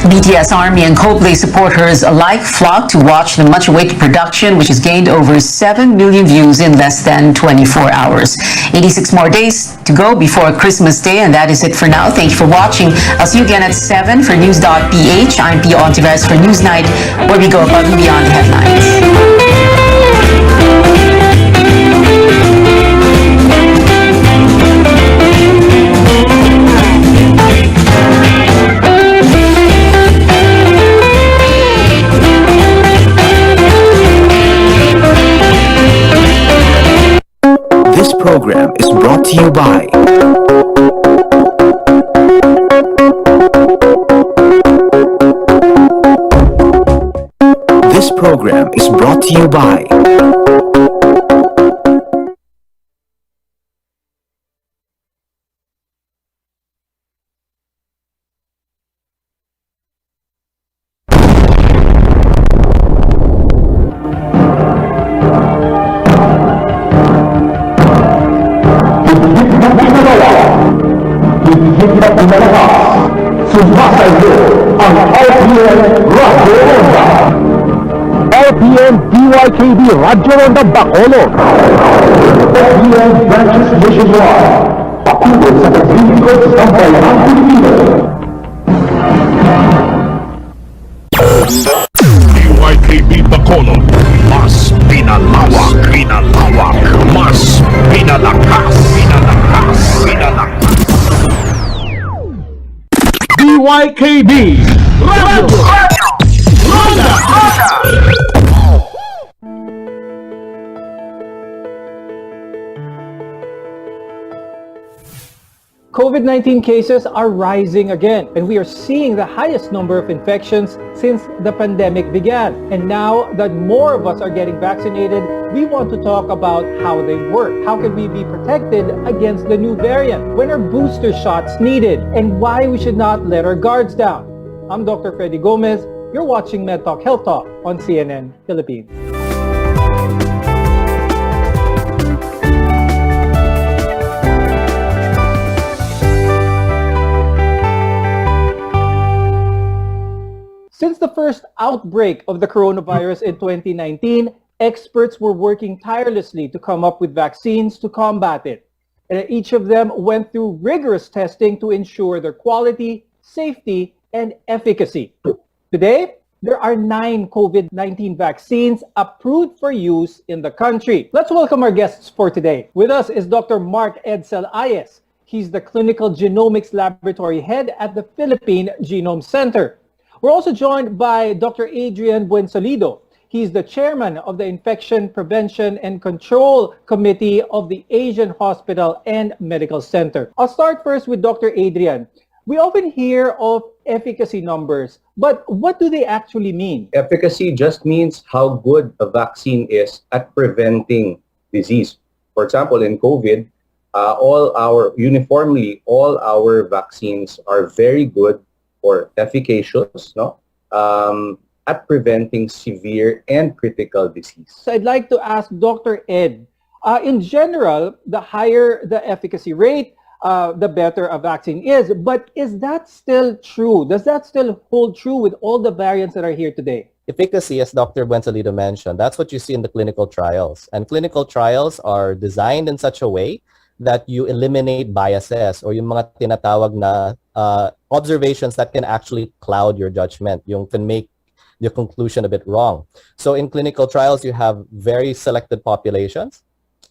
BTS Army and Coldplay supporters alike flocked to watch the much-awaited production, which has gained over 7 million views in less than 24 hours. 86 more days to go before Christmas Day, and that is it for now. Thank you for watching. I'll see you again at 7 for News.ph. I'm Pia Ontiveros for Newsnight, where we go above and beyond the headlines. program is brought to you by This program is brought to you by Sumasayo ang LPN Radyo Ronda. LPN DYKB Radyo Ronda Bacolod. LPN Branches Nationwide. Patungo sa paglilingkod sa bayang Pilipino. DYKB Bacolod. Mas pinalawak, mas pinalakas, pinalakas. DYKB Radio Ronda. COVID-19 cases are rising again, and we are seeing the highest number of infections since the pandemic began. And now that more of us are getting vaccinated, we want to talk about how they work. How can we be protected against the new variant? When are booster shots needed? And why we should not let our guards down? I'm Dr. Freddy Gomez. You're watching MedTalk Health Talk on CNN Philippines. Since the first outbreak of the coronavirus in 2019, experts were working tirelessly to come up with vaccines to combat it. And each of them went through rigorous testing to ensure their quality, safety, and efficacy. Today, there are 9 COVID-19 vaccines approved for use in the country. Let's welcome our guests for today. With us is Dr. Mark Edsel Ayes. He's the Clinical Genomics Laboratory Head at the Philippine Genome Center. We're also joined by Dr. Adrian Buensolido. He's the chairman of the Infection Prevention and Control Committee of the Asian Hospital and Medical Center. I'll start first with Dr. Adrian. We often hear of efficacy numbers, but what do they actually mean? Efficacy just means how good a vaccine is at preventing disease. For example, in COVID, uniformly, all our vaccines are very good or efficacious, at preventing severe and critical disease. So I'd like to ask Dr. Ed, in general, the higher the efficacy rate, the better a vaccine is. But is that still true? Does that still hold true with all the variants that are here today? Efficacy, as Dr. Buensolido mentioned, that's what you see in the clinical trials. And clinical trials are designed in such a way that you eliminate biases or yung mga tinatawag na observations that can actually cloud your judgment, yung can make your conclusion a bit wrong. So in clinical trials, you have very selected populations.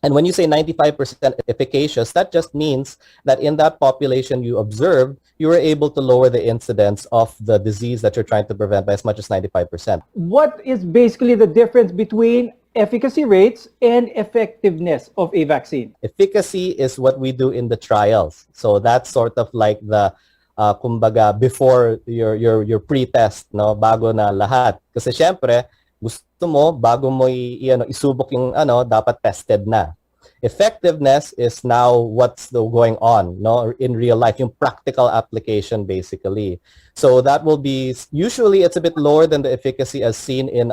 And when you say 95% efficacious, that just means that in that population you observed, you were able to lower the incidence of the disease that you're trying to prevent by as much as 95%. What is basically the difference between efficacy rates and effectiveness of a vaccine? Efficacy is what we do in the trials. So that's sort of like the kumbaga before your pre-test, no, bago na lahat. Kasi syempre, gusto mo bago mo isubok yung dapat tested na. Effectiveness is now what's going on, no, in real life, yung practical application basically. So that will be usually it's a bit lower than the efficacy as seen in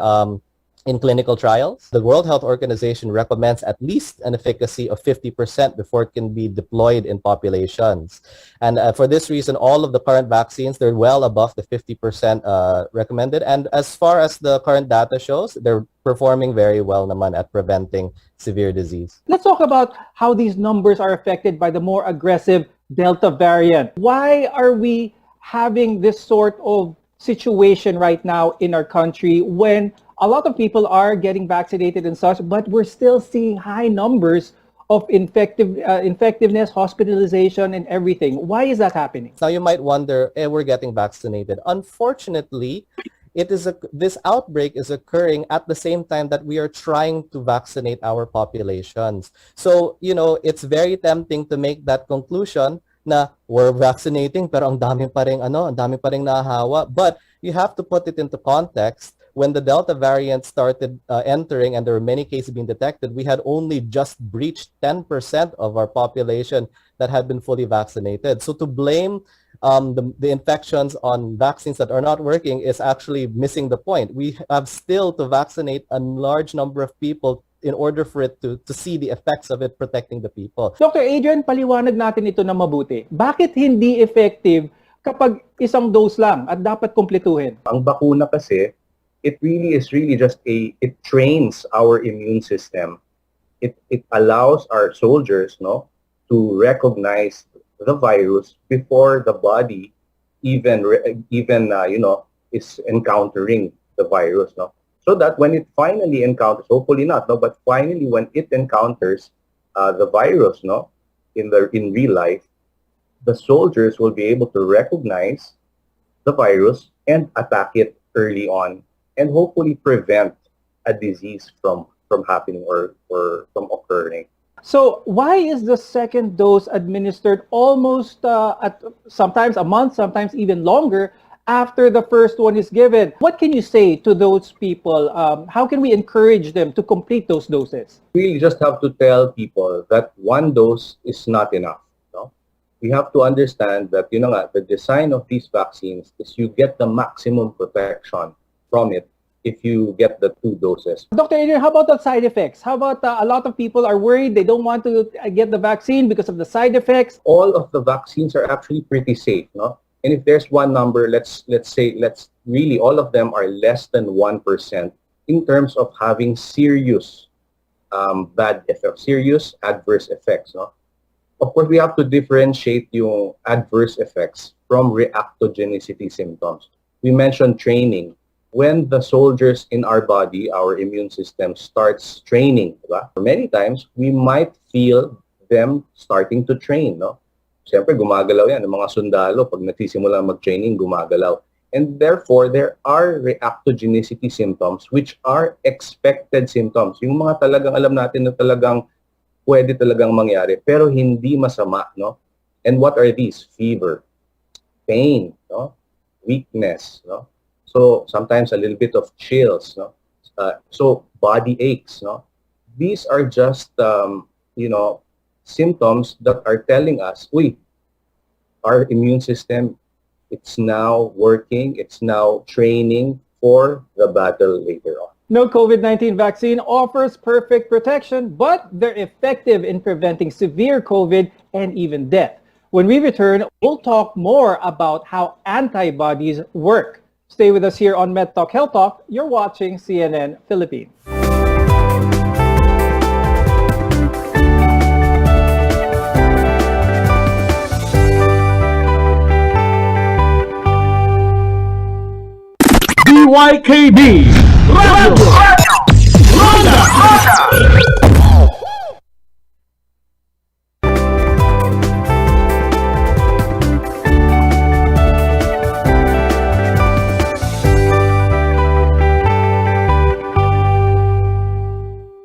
clinical trials. The World Health Organization recommends at least an efficacy of 50% before it can be deployed in populations. And for this reason, all of the current vaccines, they're well above the 50% recommended. And as far as the current data shows, they're performing very well naman at preventing severe disease. Let's talk about how these numbers are affected by the more aggressive Delta variant. Why are we having this sort of situation right now in our country when a lot of people are getting vaccinated and such, but we're still seeing high numbers of infectiveness, hospitalization, and everything? Why is that happening? Now you might wonder, we're getting vaccinated. Unfortunately, this outbreak is occurring at the same time that we are trying to vaccinate our populations. So, it's very tempting to make that conclusion na we're vaccinating pero ang dami pa ring nahahawa. But you have to put it into context. When the Delta variant started entering and there were many cases being detected, we had only just breached 10% of our population that had been fully vaccinated. So to blame the infections on vaccines that are not working is actually missing the point. We have still to vaccinate a large number of people in order for it to see the effects of it protecting the people. Dr. Adrian, paliwanag natin ito na mabuti. Bakit hindi effective kapag isang dose lang at dapat kumpletuhin? Ang bakuna kasi, it really just it trains our immune system. It allows our soldiers, to recognize the virus before the body even is encountering the virus, so that when it finally encounters, hopefully not, but finally when it encounters the virus, in real life, the soldiers will be able to recognize the virus and attack it early on, and hopefully prevent a disease from happening or from occurring. So why is the second dose administered almost at sometimes a month, sometimes even longer after the first one is given? What can you say to those people? How can we encourage them to complete those doses? We just have to tell people that one dose is not enough. We have to understand that the design of these vaccines is you get the maximum protection from it if you get the 2 doses. Dr. Adrian, how about the side effects? How about a lot of people are worried they don't want to get the vaccine because of the side effects? All of the vaccines are actually pretty safe, And if there's one number, let's really all of them are less than 1% in terms of having serious bad effects, serious adverse effects, Of course, we have to differentiate yung adverse effects from reactogenicity symptoms. We mentioned training. When the soldiers in our body, our immune system starts training, many times we might feel them starting to train, Siyempre, gumagalaw yan. Ang mga sundalo, pag nagsisimula mag-training, gumagalaw. And therefore, there are reactogenicity symptoms which are expected symptoms. Yung mga talagang alam natin na talagang pwede talagang mangyari, pero hindi masama, And what are these? Fever, pain, weakness, So sometimes a little bit of chills, so body aches, These are just, symptoms that are telling us, our immune system, it's now working, it's now training for the battle later on. No COVID-19 vaccine offers perfect protection, but they're effective in preventing severe COVID and even death. When we return, we'll talk more about how antibodies work. Stay with us here on MedTalk Health Talk. You're watching CNN Philippines. DYKB Radio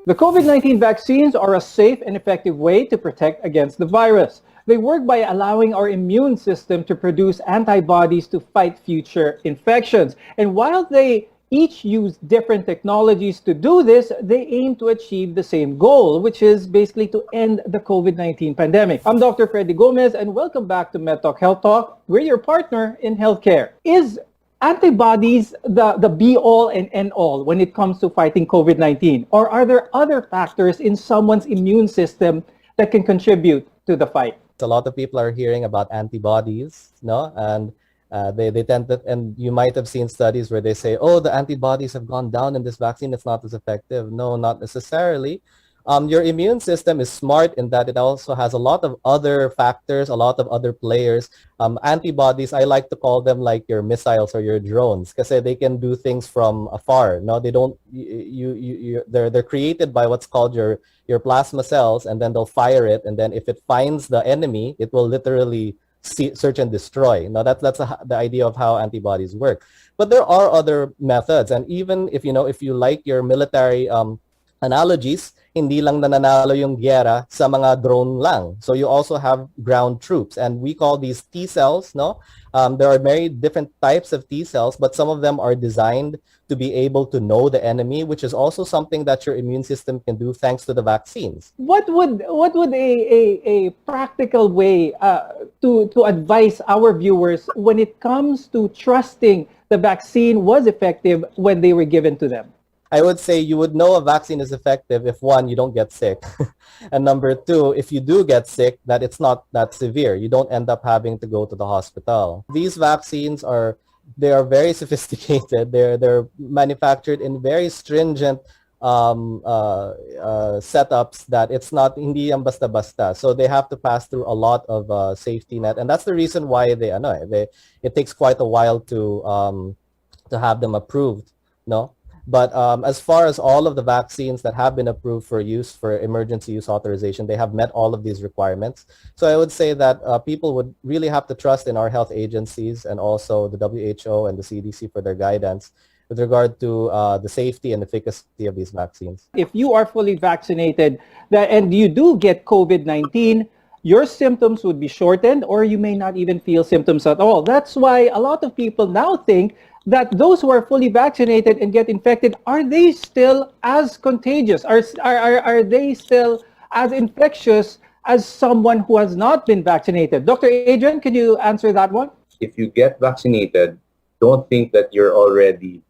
The COVID-19 vaccines are a safe and effective way to protect against the virus. They work by allowing our immune system to produce antibodies to fight future infections. And while they each use different technologies to do this, they aim to achieve the same goal, which is basically to end the COVID-19 pandemic. I'm Dr. Freddy Gomez, and welcome back to MedTalk Health Talk. We're your partner in healthcare. Is antibodies the be-all and end-all when it comes to fighting COVID-19? Or are there other factors in someone's immune system that can contribute to the fight? A lot of people are hearing about antibodies, and they tend to, and you might have seen studies where they say, oh, the antibodies have gone down in this vaccine, it's not as effective. No, not necessarily. Your immune system is smart in that it also has a lot of other factors, a lot of other players. Antibodies, I like to call them like your missiles or your drones, because they can do things from afar. No, they don't. They're created by what's called your plasma cells, and then they'll fire it, and then if it finds the enemy, it will literally search and destroy. Now that's the idea of how antibodies work. But there are other methods, and even if you like your military analogies, hindi lang nananalo yung giyera sa mga drone lang. So you also have ground troops, and we call these T cells, no? There are very different types of T cells, but some of them are designed to be able to know the enemy, which is also something that your immune system can do thanks to the vaccines. What would a practical way to advise our viewers when it comes to trusting the vaccine was effective when they were given to them? I would say you would know a vaccine is effective if, one, you don't get sick. And number two, if you do get sick, that it's not that severe. You don't end up having to go to the hospital. These vaccines are very sophisticated. They're manufactured in very stringent setups that it's not hindi yan basta-basta. So they have to pass through a lot of safety net. And that's the reason why it takes quite a while to have them approved, no? But as far as all of the vaccines that have been approved for use for emergency use authorization, they have met all of these requirements. So I would say that people would really have to trust in our health agencies and also the WHO and the CDC for their guidance with regard to the safety and efficacy of these vaccines. If you are fully vaccinated and you do get COVID-19, your symptoms would be shortened, or you may not even feel symptoms at all. That's why a lot of people now think that those who are fully vaccinated and get infected, are they still as contagious? Are they still as infectious as someone who has not been vaccinated? Dr. Adrian, can you answer that one? If you get vaccinated, don't think that you're already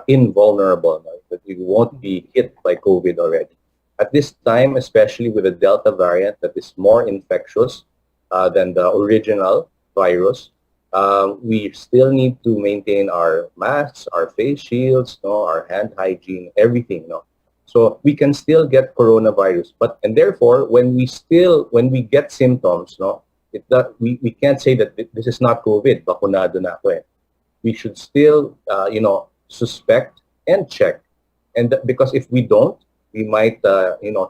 invulnerable, that you won't be hit by COVID already. At this time, especially with the Delta variant that is more infectious than the original virus, we still need to maintain our masks, our face shields, our hand hygiene, everything. So we can still get coronavirus, and therefore when we get symptoms, we can't say that this is not COVID. Bakunado na ako eh. We should still suspect and check, and because if we don't, we might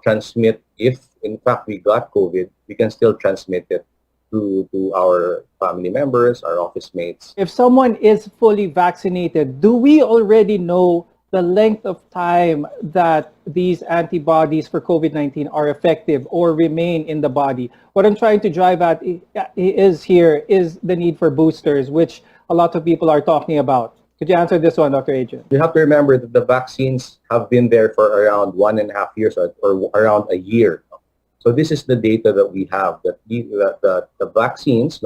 transmit. If in fact we got COVID, we can still transmit it to our family members, our office mates. If someone is fully vaccinated, do we already know the length of time that these antibodies for COVID-19 are effective or remain in the body? What I'm trying to drive at is the need for boosters, which a lot of people are talking about. Could you answer this one, Dr. Adrian? You have to remember that the vaccines have been there for around 1.5 years or around a year. So this is the data that we have, that the vaccines,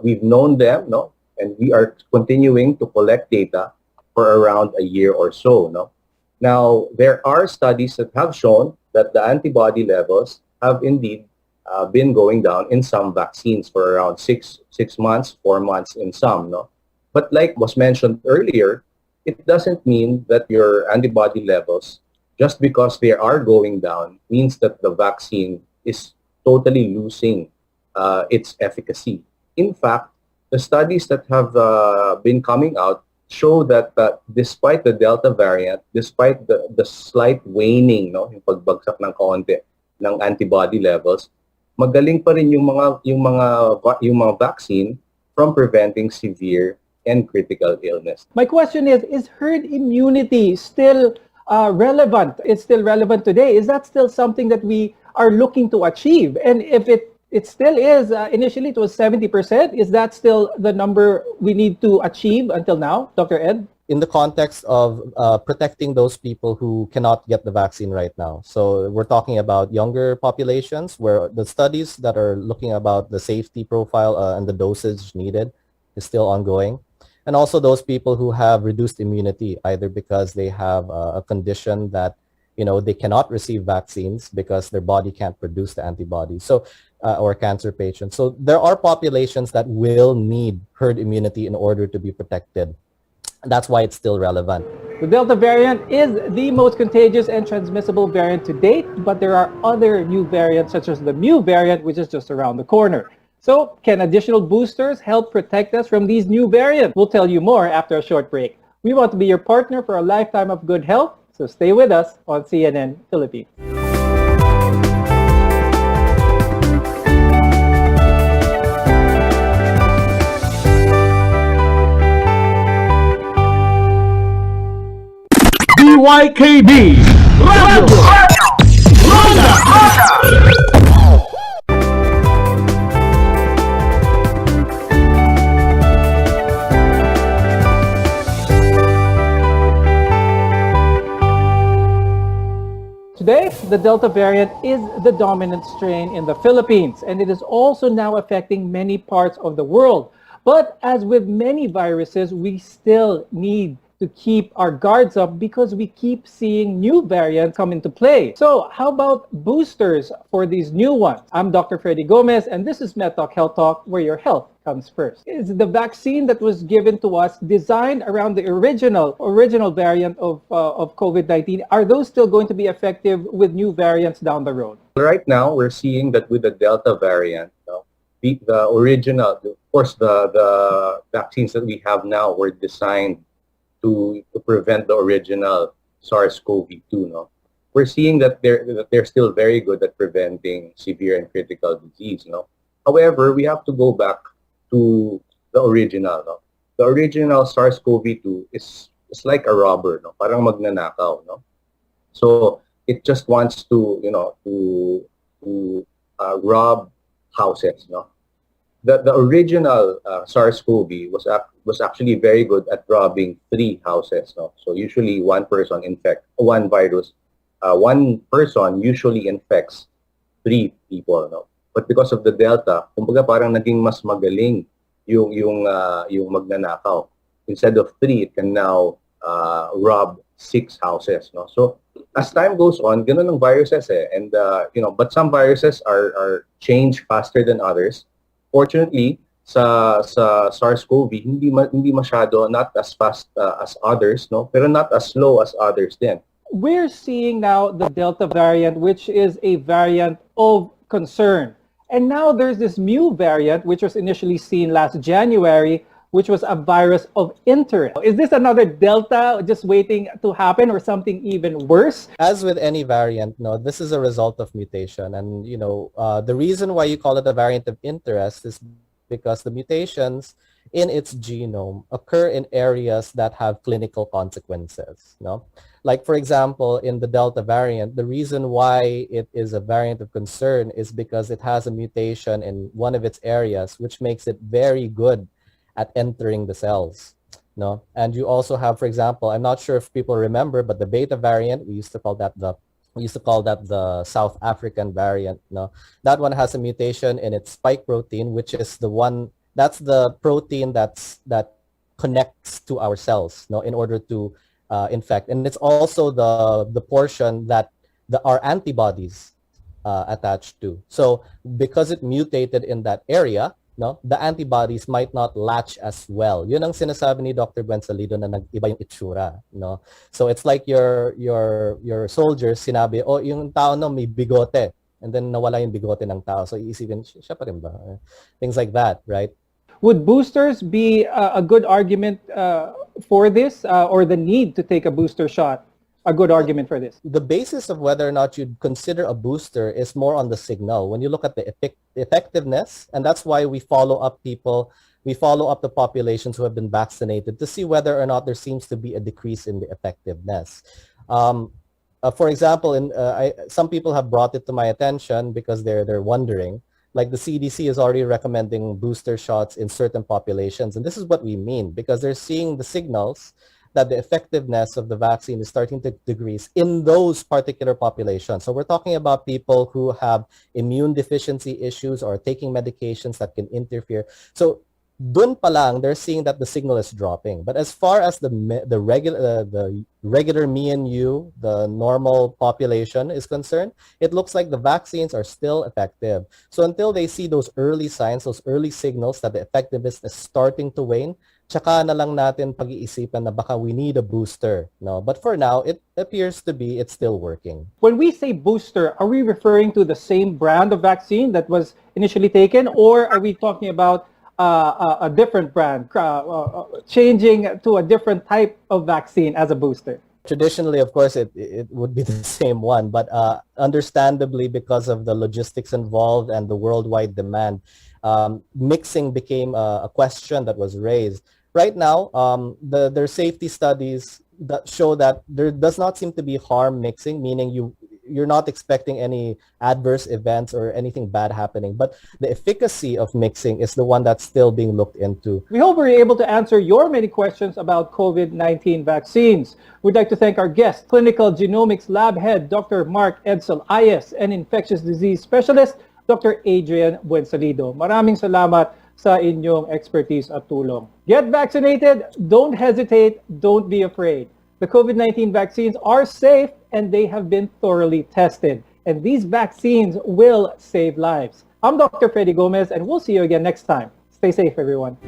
we've known them, and we are continuing to collect data for around a year or so. Now, there are studies that have shown that the antibody levels have indeed been going down in some vaccines for around 6 months, 4 months in some. But like was mentioned earlier, it doesn't mean that your antibody levels, just because they are going down, means that the vaccine is totally losing its efficacy. In fact, the studies that have been coming out show that despite the Delta variant, despite the slight waning, yung pagbagsak ng kaunti ng antibody levels, magaling pa rin yung mga vaccine from preventing severe and critical illness. My question is herd immunity still relevant? It's still relevant today. Is that still something that we are looking to achieve? And if it still is, initially it was 70%, is that still the number we need to achieve until now, Dr. Ed? In the context of protecting those people who cannot get the vaccine right now. So we're talking about younger populations where the studies that are looking about the safety profile and the dosage needed is still ongoing. And also those people who have reduced immunity, either because they have a condition that, they cannot receive vaccines because their body can't produce the antibodies. So, or cancer patients. So there are populations that will need herd immunity in order to be protected. That's why it's still relevant. The Delta variant is the most contagious and transmissible variant to date, but there are other new variants such as the Mu variant, which is just around the corner. So, can additional boosters help protect us from these new variants? We'll tell you more after a short break. We want to be your partner for a lifetime of good health, so stay with us on CNN Philippines. YKB Radio Today, the Delta variant is the dominant strain in the Philippines, and it is also now affecting many parts of the world. But as with many viruses, we still need to keep our guards up because we keep seeing new variants come into play. So how about boosters for these new ones? I'm Dr. Freddy Gomez, and this is MedTalk Health Talk, where your health comes first. Is the vaccine that was given to us designed around the original variant of COVID-19? Are those still going to be effective with new variants down the road? Right now, we're seeing that with the Delta variant, the original, of course, the vaccines that we have now were designed to prevent the original SARS-CoV-2. No, we're seeing that they're still very good at preventing severe and critical disease. No, however, we have to go back to the original. No, the original SARS-CoV-2 is like a robber. No, parang magnanakaw. No, so it just wants to rob houses. No, the original SARS-CoV was actually very good at robbing 3 houses. No, so usually one person usually infects 3 people. No, but because of the Delta, kumbaga parang naging mas magaling yung magnanakaw. Instead of 3, it can now rob 6 houses. No, so as time goes on, ganun ang viruses and but some viruses are changed faster than others. Fortunately, sa SARS-CoV, hindi masyado, not as fast as others, no, pero not as slow as others din. We're seeing now the Delta variant, which is a variant of concern. And now there's this new variant, which was initially seen last January, which was a virus of interest. Is this another Delta just waiting to happen or something even worse? As with any variant, no, this is a result of mutation. And, the reason why you call it a variant of interest is because the mutations in its genome occur in areas that have clinical consequences. No? Like, for example, in the Delta variant, the reason why it is a variant of concern is because it has a mutation in one of its areas, which makes it very good at entering the cells. No? And you also have, for example, I'm not sure if people remember, but the Beta variant, we used to call that the South African variant. No? That one has a mutation in its spike protein, which is that's the protein that connects to our cells, no, in order to infect. And it's also the portion that our antibodies attached to. So because it mutated in that area, no, the antibodies might not latch as well. Yun ang sinasabi ni Dr. Gwen Salido na nag-iba yung itsura, no? So it's like your soldiers sinabi, oh, yung tao no may bigote, and then nawala yung bigote ng tao. So iisipin, siya pa rin ba? Things like that, right? Would boosters be a good argument for this, or the need to take a booster shot a good argument for this? The basis of whether or not you'd consider a booster is more on the signal. When you look at the effectiveness, and that's why we follow up the populations who have been vaccinated to see whether or not there seems to be a decrease in the effectiveness. For example, some people have brought it to my attention because they're wondering, like the CDC is already recommending booster shots in certain populations. And this is what we mean, because they're seeing the signals that the effectiveness of the vaccine is starting to decrease in those particular populations. So we're talking about people who have immune deficiency issues or taking medications that can interfere. So dun pa lang, they're seeing that the signal is dropping. But as far as the regular me and you, the normal population is concerned, it looks like the vaccines are still effective. So until they see those early signs, those early signals that the effectiveness is starting to wane, tsaka na lang natin pag-iisipan na baka we need a booster. No? But for now, it appears to be it's still working. When we say booster, are we referring to the same brand of vaccine that was initially taken, or are we talking about a different brand, changing to a different type of vaccine as a booster? Traditionally, of course, it would be the same one, but understandably, because of the logistics involved and the worldwide demand, mixing became a question that was raised. Right now, their safety studies that show that there does not seem to be harm mixing, meaning you're not expecting any adverse events or anything bad happening. But the efficacy of mixing is the one that's still being looked into. We hope we're able to answer your many questions about COVID-19 vaccines. We'd like to thank our guest, Clinical Genomics Lab Head, Dr. Mark Edsel Ayes, and Infectious Disease Specialist, Dr. Adrian Buensalido. Maraming salamat sa inyong expertise at tulong. Get vaccinated, don't hesitate, don't be afraid. The COVID-19 vaccines are safe and they have been thoroughly tested. And these vaccines will save lives. I'm Dr. Freddy Gomez and we'll see you again next time. Stay safe, everyone.